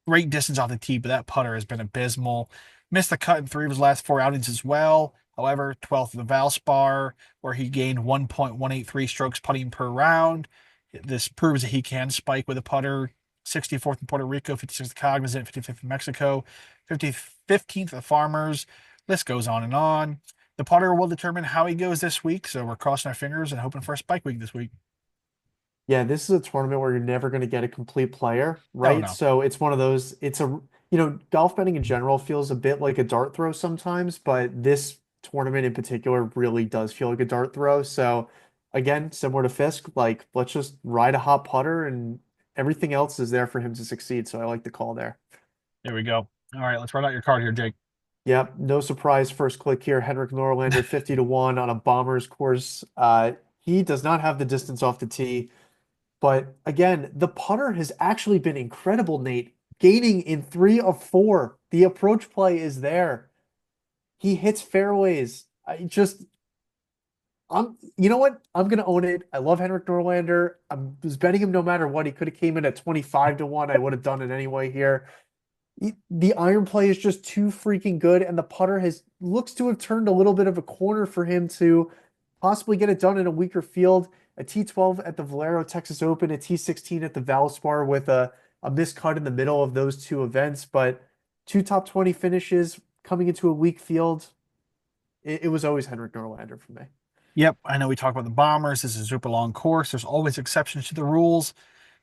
Great distance off the tee, but that putter has been abysmal. Missed the cut in 3 of his last 4 outings as well. However, 12th in the Valspar, where he gained 1.183 strokes putting per round. This proves that he can spike with a putter. 64th in Puerto Rico, 56th Cognizant, 55th in Mexico, 15th at Farmers. List goes on and on. The putter will determine how he goes this week, so we're crossing our fingers and hoping for a spike week this week. Yeah, this is a tournament where you're never going to get a complete player, Oh right? no, So it's one of those, golf betting in general feels a bit like a dart throw sometimes, but this tournament in particular really does feel like a dart throw. So again, similar to Fisk, like let's just ride a hot putter and everything else is there for him to succeed. So I like the call there. here we go. All right, let's run out your card here, Jake. Yep, no surprise. First click here, Henrik Norlander 50 to 1 on a Bombers course. He does not have the distance off the tee. But again, the putter has actually been incredible, Nate. Gaining in 3 of 4. The approach play is there. He hits fairways. You know what? I'm gonna own it. I love Henrik Norlander. I was betting him no matter what. He could have came in at 25 to 1. I would have done it anyway here. The iron play is just too freaking good, and the putter has looks to have turned a little bit of a corner for him to possibly get it done in a weaker field. A T12 at the Valero Texas Open, a T16 at the Valspar with a miscut in the middle of those two events, but two top 20 finishes coming into a weak field. It was always Henrik Norlander for me. Yep, I know we talk about the Bombers. This is a super long course. There's always exceptions to the rules.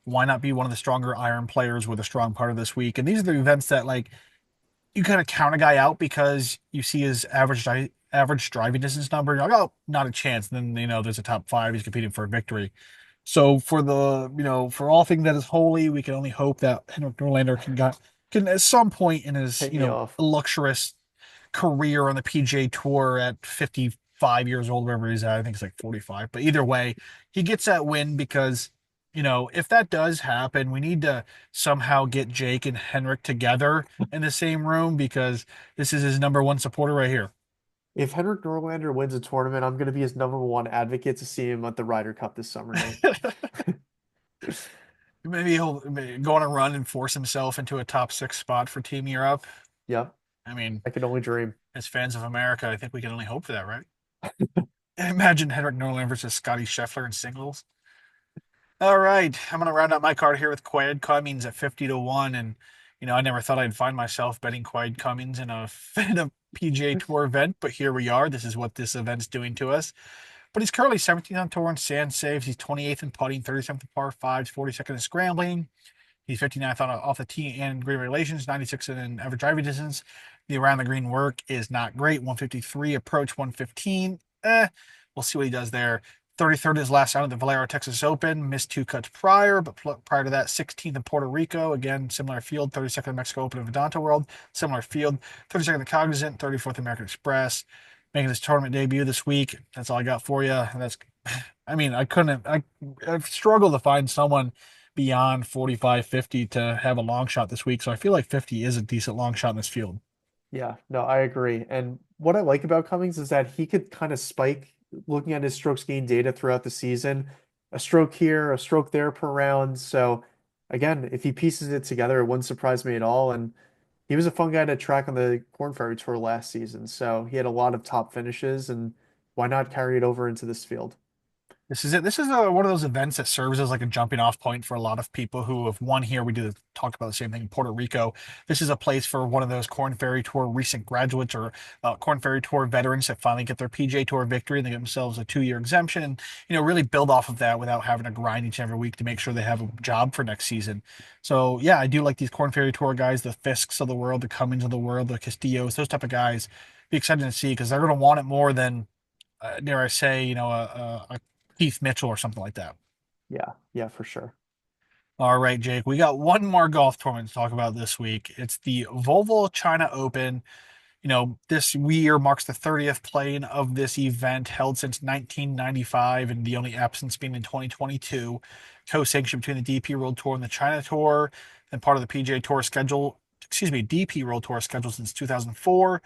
Why not be one of the stronger iron players with a strong part of this week? And these are the events that like you kind of count a guy out because you see his average driving distance number. You're like, oh, not a chance. And then there's a top five. He's competing for a victory. So for for all things that is holy, we can only hope that Henrik Norlander can at some point in his Take me off. illustrious career on the PGA Tour at 55 years old, wherever he's at. I think it's like 45. But either way, he gets that win because, if that does happen, we need to somehow get Jake and Henrik together in the same room because this is his number one supporter right here. If Henrik Norlander wins a tournament, I'm going to be his number one advocate to see him at the Ryder Cup this summer, Nate. Maybe he'll go on a run and force himself into a top six spot for Team Europe. Yep, I mean, I can only dream. as fans of America, I think we can only hope for that, right? Imagine Henrik Norlander versus Scotty Scheffler in singles. All right, I'm gonna round out my card here with Quaid Cummings at 50 to 1, and I never thought I'd find myself betting Quaid Cummings in a PGA Tour event, but here we are. This is what this event's doing to us. But he's currently 17th on tour in sand saves. He's 28th in putting, 37th in par fives, 42nd in scrambling. He's 59th off the tee and green regulations, 96 in average driving distance. The around the green work is not great. 153 approach, 115. We'll see what he does there. 33rd is last out at the Valero Texas Open. Missed two cuts prior, but prior to that, 16th in Puerto Rico. Again, similar field. 32nd in Mexico Open of Vedanta World. Similar field. 32nd in Cognizant. 34th American Express. Making his tournament debut this week. That's all I got for you. And that's, I mean, I've struggled to find someone beyond 45, 50 to have a long shot this week. So I feel like 50 is a decent long shot in this field. Yeah, no, I agree. And what I like about Cummings is that he could kind of spike looking at his strokes gained data throughout the season, a stroke here, a stroke there per round. So again, if he pieces it together, it wouldn't surprise me at all. And he was a fun guy to track on the Corn Ferry Tour last season. So he had a lot of top finishes, and why not carry it over into this field? This is it. This is one of those events that serves as like a jumping off point for a lot of people who have won here. We do talk about the same thing in Puerto Rico. This is a place for one of those Corn Ferry Tour recent graduates or Corn Ferry Tour veterans that finally get their PGA Tour victory and they get themselves a 2 year exemption and really build off of that without having to grind each and every week to make sure they have a job for next season. So yeah, I do like these Corn Ferry Tour guys, the Fisks of the world, the Cummings of the world, the Castillos, those type of guys. Be excited to see because they're going to want it more than dare I say, a Keith Mitchell or something like that. Yeah, yeah, for sure. All right, Jake, we got one more golf tournament to talk about this week. It's the Volvo China Open. This year marks the 30th playing of this event held since 1995, and the only absence being in 2022. Co-sanctioned between the DP World Tour and the China Tour, and part of the PGA Tour schedule, excuse me, DP World Tour schedule since 2004.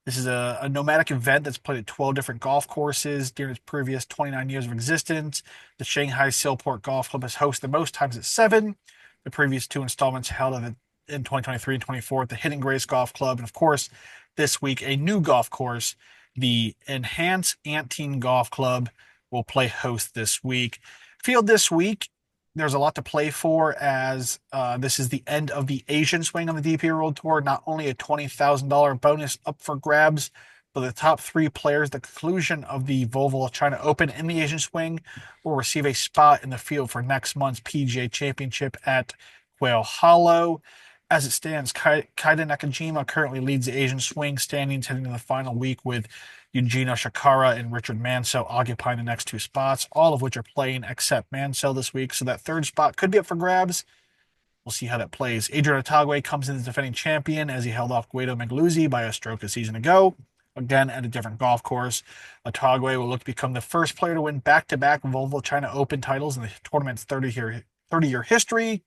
This is a nomadic event that's played at 12 different golf courses during its previous 29 years of existence. The Shanghai Silport Golf Club has hosted the most times at seven. The previous two installments held in 2023 and 24 at the Hidden Grace Golf Club. And of course, this week, a new golf course, the Enhance Antine Golf Club, will play host this week. Field this week, there's a lot to play for as this is the end of the Asian swing on the DP World Tour. Not only a $20,000 bonus up for grabs, but the top three players at the conclusion of the Volvo China Open in the Asian swing will receive a spot in the field for next month's PGA Championship at Quail Hollow. As it stands, Kaida Nakajima currently leads the Asian swing standings heading to the final week with Eugene Shakara and Richard Mansell occupying the next two spots, all of which are playing except Mansell this week. So that third spot could be up for grabs. We'll see how that plays. Adrian Otaegui comes in as defending champion as he held off Guido Migluzzi by a stroke a season ago. again at a different golf course. Otaegui will look to become the first player to win back-to-back Volvo China Open titles in the tournament's 30-year history.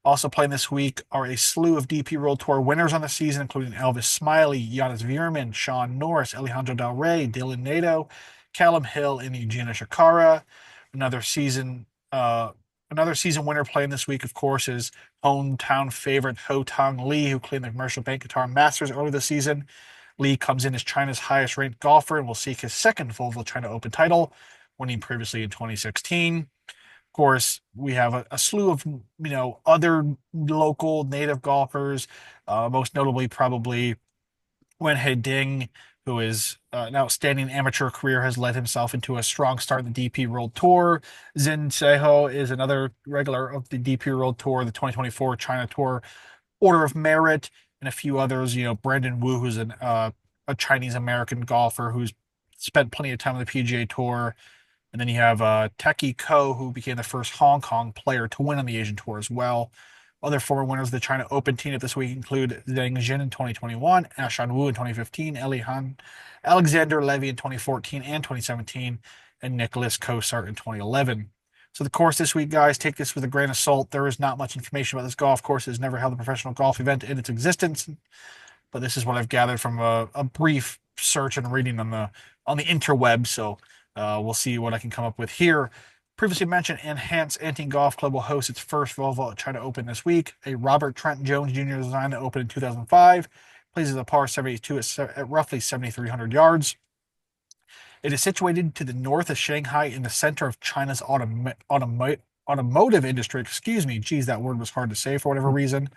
Also playing this week are a slew of DP World Tour winners on the season, including Elvis Smiley, Giannis Veerman, Sean Norris, Alejandro Del Rey, Dylan Nato, Callum Hill, and Eugenia Shakara. Another season, uh, another season winner playing this week, of course, is hometown favorite Ho Tang Lee, who claimed the Commercial Bank Qatar Masters earlier this season. Lee comes in as China's highest-ranked golfer and will seek his second Volvo China Open title, winning previously in 2016. Of course, we have a slew of other local native golfers, most notably probably Wenhei Ding, who is an outstanding amateur career, has led himself into a strong start in the DP World Tour. Zin Seho is another regular of the DP World Tour, the 2024 China Tour Order of Merit, and a few others. Brandon Wu, who's a Chinese American golfer who's spent plenty of time on the PGA Tour. And then you have Teki Ko, who became the first Hong Kong player to win on the Asian Tour as well. Other former winners of the China Open team this week include Zhang Jin in 2021, Ashan Wu in 2015, Elihan Alexander Levy in 2014 and 2017, and Nicholas Kosart in 2011. So the course this week, guys, take this with a grain of salt. There is not much information about this golf course. It has never held a professional golf event in its existence, but this is what I've gathered from a brief search and reading on the interweb. So we'll see what I can come up with here. Previously mentioned, Enhance Anti-Golf Club will host its first Volvo China Open this week. A Robert Trent Jones Jr. design that opened in 2005. Plays as a par 72 at roughly 7,300 yards. It is situated to the north of Shanghai in the center of China's automotive industry. Excuse me. Geez, that word was hard to say for whatever reason.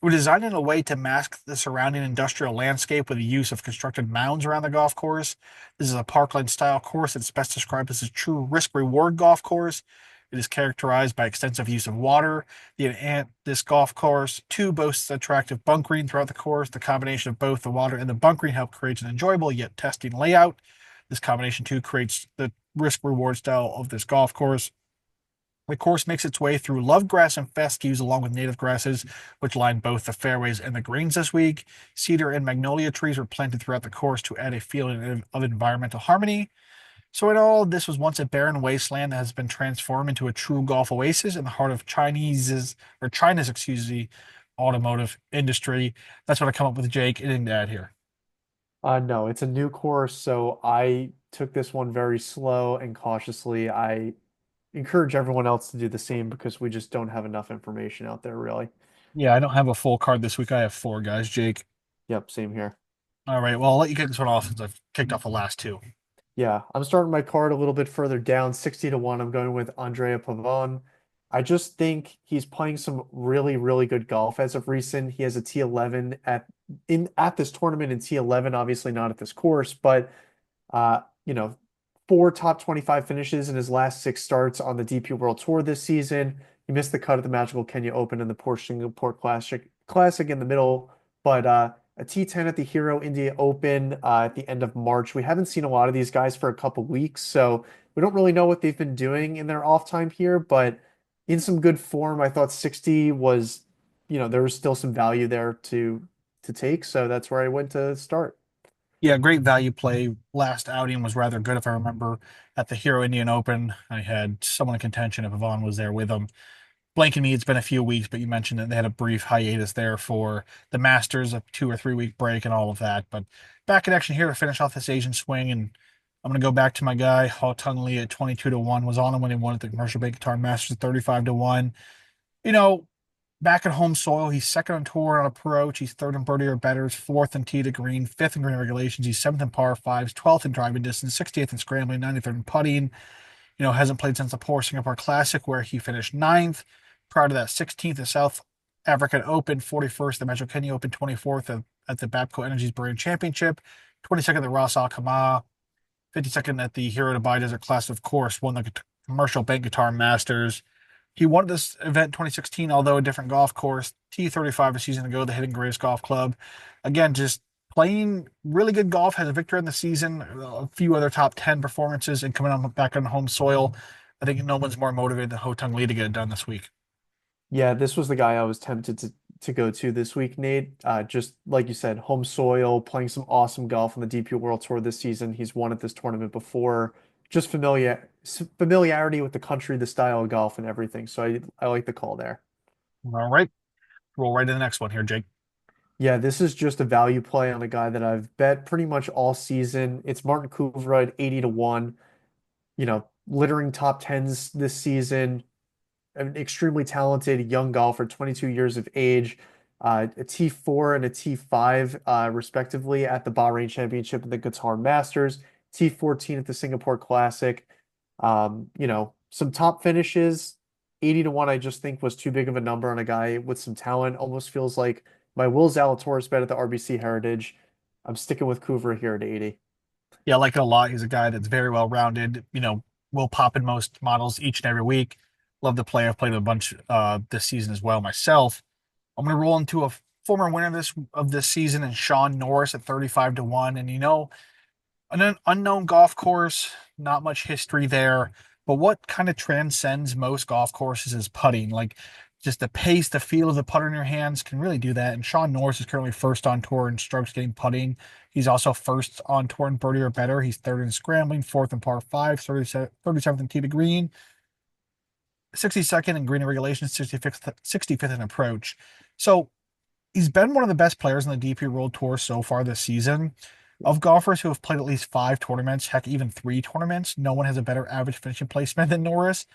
It was designed in a way to mask the surrounding industrial landscape with the use of constructed mounds around the golf course. This is a parkland style course that's best described as a true risk reward golf course. It is characterized by extensive use of water. This golf course, too, boasts attractive bunkering throughout the course. The combination of both the water and the bunkering help create an enjoyable yet testing layout. This combination, too, creates the risk reward style of this golf course. The course makes its way through lovegrass and fescues along with native grasses, which line both the fairways and the greens this week. Cedar and magnolia trees were planted throughout the course to add a feeling of environmental harmony. So in all, this was once a barren wasteland that has been transformed into a true golf oasis in the heart of China's, automotive industry. That's what I come up with, Jake. Anything to add here? No, it's a new course, so I took this one very slow and cautiously. I encourage everyone else to do the same because we just don't have enough information out there, really. Yeah, I don't have a full card this week. I have four guys, Jake. Yep, same here. All right, well, I'll let you kick this one off since I've kicked off the last two. Yeah, I'm starting my card a little bit further down, 60 to 1. I'm going with Andrea Pavon. I just think he's playing some really, really good golf as of recent. He has a T11 at this tournament in T11, obviously not at this course, but uh, you know, four top 25 finishes in his last six starts on the DP World Tour this season. He missed the cut at the Magical Kenya Open and the Porsche Singapore Classic in the middle, but a T10 at the Hero India Open at the end of March. We haven't seen a lot of these guys for a couple weeks, so we don't really know what they've been doing in their off time here, but in some good form. I thought 60 was, there was still some value there to take, so that's where I went to start. Yeah, great value play. Last outing was rather good, if I remember, at the Hero Indian Open. I had someone in contention if Yvonne was there with him. Blanking me, it's been a few weeks, but you mentioned that they had a brief hiatus there for the Masters, a 2 or 3 week break, and all of that. But back in action here to finish off this Asian swing, and I'm going to go back to my guy, Ho Tung Lee at 22 to 1, was on him when he won at the Commercial Bank Guitar Masters at 35 to 1. You know, back at home soil, he's second on tour on approach. He's third in birdie or better. He's fourth in tee to green, fifth in green regulations. He's seventh in par fives, 12th in driving distance, 60th in scrambling, 93rd in putting. Hasn't played since the Porsche Singapore Classic, where he finished ninth. Prior to that, 16th at South African Open, 41st at the Metro Kenya Open, 24th at the Babco Energy's Bahrain Championship, 22nd at the Ras Al Khaimah, 52nd at the Hero Dubai Desert Classic, of course, won the Commercial Bank Guitar Masters. He won this event in 2016, although a different golf course, T35 a season ago, the Hidden Grace Golf Club. Again, just playing really good golf, has a victory in the season, a few other top 10 performances, and coming on back on home soil. I think no one's more motivated than Ho Tung Lee to get it done this week. Yeah, this was the guy I was tempted to go to this week, Nate. Just like you said, home soil, playing some awesome golf on the DP World Tour this season. He's won at this tournament before. Just familiarity with the country, the style of golf, and everything. So I like the call there. All right, roll right to the next one here, Jake. Yeah, this is just a value play on a guy that I've bet pretty much all season. It's Martin Kuvra at 80 to 1, littering top tens this season. An extremely talented young golfer, 22 years of age, a T4 and a T5, respectively, at the Bahrain Championship and the Qatar Masters, T14 at the Singapore Classic. Some top finishes. 80 to 1, I just think was too big of a number on a guy with some talent. Almost feels like my Will Zalatoris bet at the RBC Heritage. I'm sticking with Coover here at 80. Yeah, I like it a lot. He's a guy that's very well rounded. Will pop in most models each and every week. Love to play. I've played a bunch this season as well myself. I'm going to roll into a former winner of this season and Sean Norris at 35 to 1. And an unknown golf course, not much history there. But what kind of transcends most golf courses is putting. Like just the pace, the feel of the putter in your hands can really do that. And Sean Norris is currently first on tour in strokes getting putting. He's also first on tour in birdie or better. He's third in scrambling, fourth in par five, 37th in tee to green, 62nd in green and regulation, 65th in approach. So he's been one of the best players on the DP World Tour so far this season. Of golfers who have played at least five tournaments, heck, even three tournaments, no one has a better average finishing placement than Norris.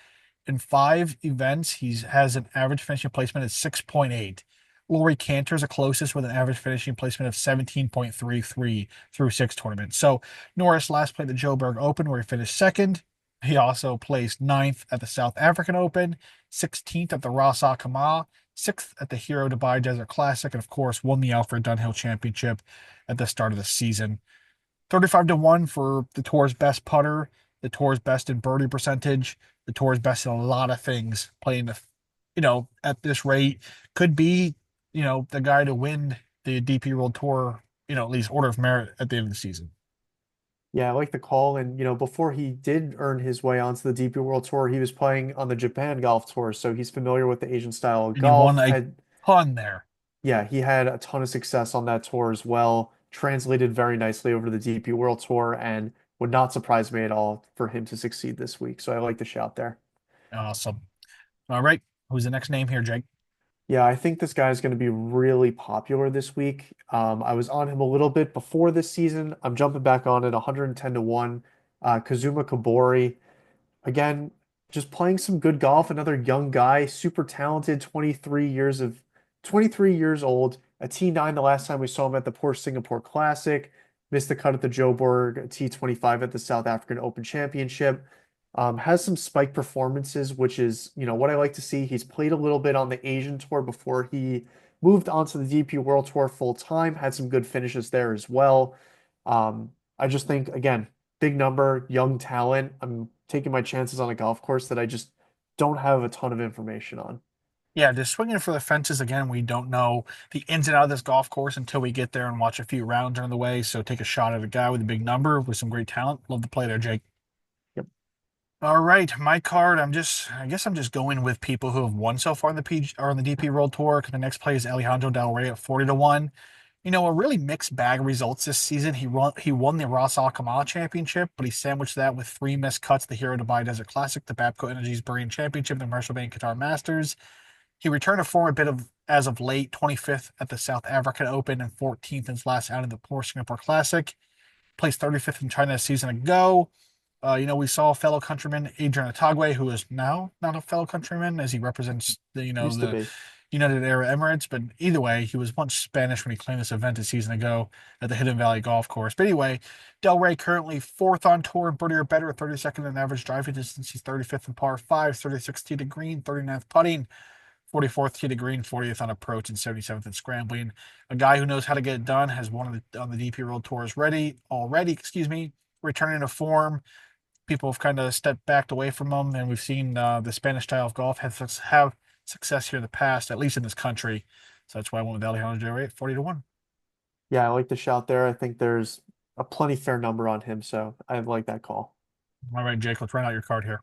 In five events, he has an average finishing placement of 6.8. Laurie Cantor's the closest with an average finishing placement of 17.33 through six tournaments. So Norris last played the Joburg Open where he finished second. He also placed ninth at the South African Open, 16th at the Ras Al Khaimah, sixth at the Hero Dubai Desert Classic, and of course won the Alfred Dunhill Championship at the start of the season. 35 to 1 for the tour's best putter, the tour's best in birdie percentage, the tour's best in a lot of things. Playing at this rate could be, the guy to win the DP World Tour, at least order of merit at the end of the season. Yeah, I like the call. And, before he did earn his way onto the DP World Tour, he was playing on the Japan Golf Tour. So he's familiar with the Asian style of And he won golf. a ton there. Yeah, he had a ton of success on that tour as well. Translated very nicely over to the DP World Tour and would not surprise me at all for him to succeed this week. So I like the shout there. Awesome. All right. Who's the next name here, Jake? Yeah, I think this guy is going to be really popular this week. I was on him a little bit before this season. I'm jumping back on it 110 to 1. Kazuma Kobori. Again, just playing some good golf. Another young guy, super talented, 23 years old, a T9 the last time we saw him at the Porsche Singapore Classic, missed the cut at the Joburg, a T25 at the South African Open Championship. Has some spike performances, which is, what I like to see. He's played a little bit on the Asian tour before he moved onto the DP World Tour full time, had some good finishes there as well. I just think, again, big number, young talent. I'm taking my chances on a golf course that I just don't have a ton of information on. Yeah, just swinging for the fences again. We don't know the ins and out of this golf course until we get there and watch a few rounds on the way. So take a shot at a guy with a big number with some great talent. Love to play there, Jake. Yep. All right, my card. I guess I'm just going with people who have won so far in the PG or on the DP World Tour. The next play is Alejandro Del Rey at 40 to 1. A really mixed bag of results this season. He won the Ras Al Khaimah Championship, but he sandwiched that with three missed cuts: the Hero Dubai Desert Classic, the Babco Energy's Bahrain Championship, the Commercial Bank Qatar Masters. He returned to form a bit of as of late, 25th at the South African Open and 14th in his last out of the Porsche Singapore Classic. Placed 35th in China a season ago. We saw fellow countryman Adrian Otagwe, who is now not a fellow countryman as he represents Used to the be. United Arab Emirates. But either way, he was once Spanish when he claimed this event a season ago at the Hidden Valley Golf Course. But anyway, Del Rey currently fourth on tour in birdie or better, 32nd in average driving distance. He's 35th in par five, 36th tee to green, 39th putting. 44th tee to green, 40th on approach, and 77th in scrambling. A guy who knows how to get it done, has one on the DP World Tours already, returning to form. People have kind of stepped back away from him, and we've seen the Spanish style of golf have success here in the past, at least in this country. So that's why I went with Alejandro Del Rey at 40 to 1. Yeah, I like the shout there. I think there's a plenty fair number on him, so I like that call. All right, Jake, let's run out your card here.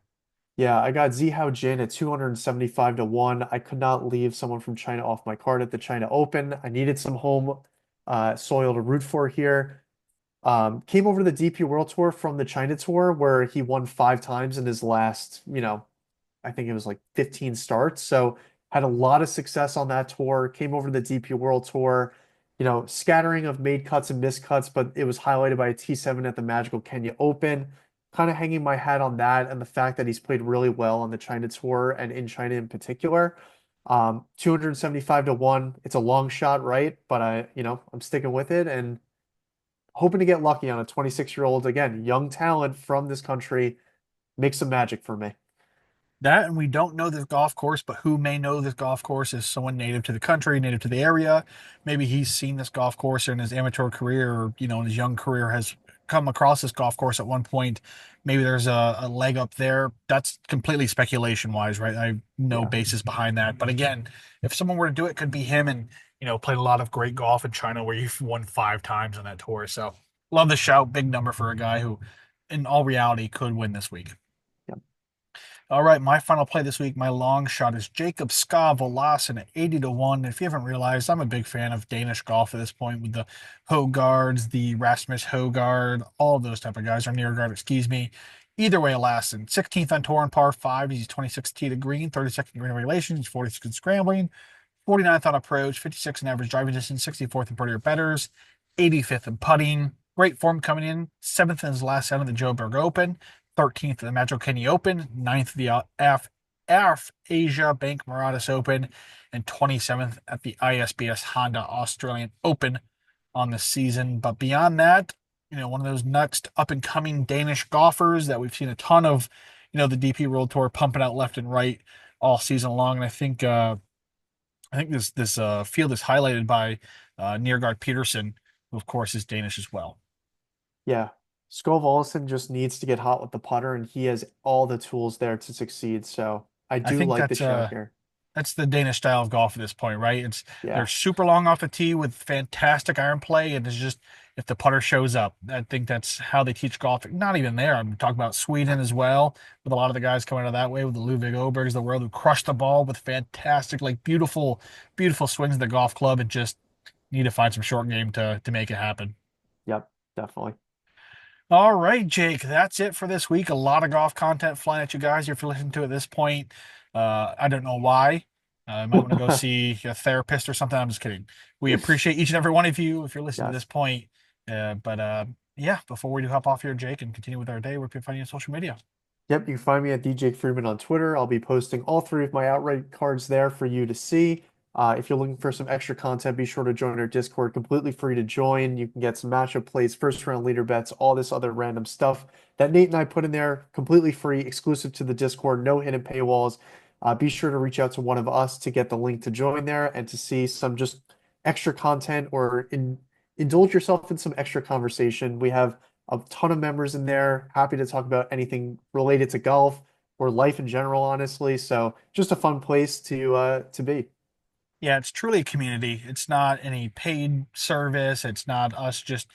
Yeah, I got Zihao Jin at 275 to 1. I could not leave someone from China off my card at the China Open. I needed some home soil to root for here. Came over to the DP World Tour from the China Tour where he won 5 times in his last, I think it was like 15 starts. So had a lot of success on that tour. Came over to the DP World Tour, scattering of made cuts and missed cuts, but it was highlighted by a T7 at the Magical Kenya Open. Kind of hanging my hat on that and the fact that he's played really well on the China Tour and in China in particular. 275 to 1. It's a long shot, right? But I'm sticking with it and hoping to get lucky on a 26-year-old, again, young talent from this country. Make some magic for me. That, and we don't know this golf course, but who may know this golf course is someone native to the country, native to the area. Maybe he's seen this golf course in his amateur career, or in his young career has come across this golf course at one point. Maybe there's a leg up there. That's completely speculation wise, right? I have no Yeah. basis behind that. But again, if someone were to do it, it could be him, and played a lot of great golf in China where you've won 5 times on that tour. So love the shout, big number for a guy who, in all reality, could win this week. Yeah. All right, my final play this week, my long shot is Jacob Ska Volassen at 80 to 1. If you haven't realized, I'm a big fan of Danish golf at this point with the Hogards, the Rasmus Hogard, all of those type of guys, or Neergaard, excuse me. Either way, Lassen, 16th on tour on par 5. He's 26 tee to green, 32nd green regulations, 46th in scrambling, 49th on approach, 56 in average driving distance, 64th in birdie or betters, 85th in putting. Great form coming in. 7th in his last set of the Joburg Open, 13th at the Metro Kenny Open, 9th at the AF Asia Bank Marathas Open, and 27th at the ISBS Honda Australian Open on the season. But beyond that, one of those next up and coming Danish golfers that we've seen a ton of, the DP World Tour pumping out left and right all season long. And I think this field is highlighted by Neergaard Peterson, who of course is Danish as well. Yeah. Skov Olsen just needs to get hot with the putter, and he has all the tools there to succeed. So I I do think like the that's shout uh here. that's the Danish style of golf at this point, right? They're Yeah. super long off the tee with fantastic iron play, and it's just if the putter shows up. I think that's how they teach golf. Not even there. I'm talking about Sweden as well, with a lot of the guys coming out of that way, with the Ludvig Obergs of the world who crush the ball with fantastic, like beautiful, beautiful swings of the golf club, and just need to find some short game to make it happen. Yep. Definitely. All right, Jake, that's it for this week. A lot of golf content flying at you guys if you're listening to it at this point. I don't know why. I might want to go see a therapist or something. I'm just kidding. We appreciate each and every one of you if you're listening to this Yes. point. But yeah, before we do hop off here, Jake, and continue with our day, where can we find you on social media? Yep, you can find me at DJ Freeman on Twitter. I'll be posting all 3 of my outright cards there for you to see. If you're looking for some extra content, be sure to join our Discord. Completely free to join. You can get some matchup plays, first round leader bets, all this other random stuff that Nate and I put in there. Completely free, exclusive to the Discord, no hidden paywalls. Be sure to reach out to one of us to get the link to join there and to see some just extra content or indulge yourself in some extra conversation. We have a ton of members in there. Happy to talk about anything related to golf or life in general, honestly. So just a fun place to be. Yeah, it's truly a community. It's not any paid service. It's not us just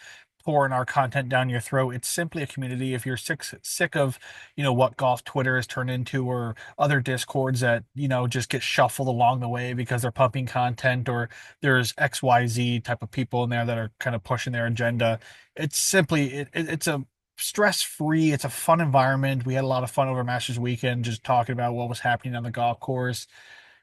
pouring our content down your throat. It's simply a community. If you're sick of, what golf Twitter has turned into or other discords that, just get shuffled along the way because they're pumping content or there's XYZ type of people in there that are kind of pushing their agenda. It's simply it's a stress-free, it's a fun environment. We had a lot of fun over Masters weekend just talking about what was happening on the golf course.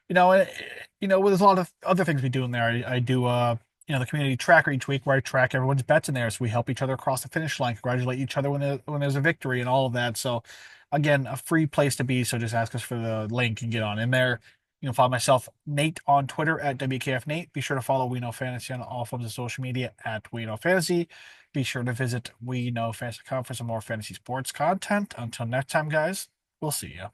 There's a lot of other things we do in there. I do, the community tracker each week where I track everyone's bets in there, so we help each other across the finish line, congratulate each other when there's a victory and all of that. So, again, a free place to be. So just ask us for the link and get on in there. You can follow myself, Nate, on Twitter at WKFNate. Be sure to follow We Know Fantasy on all forms of social media at We Know Fantasy. Be sure to visit We Know Fantasy.com for some more fantasy sports content. Until next time, guys, we'll see you.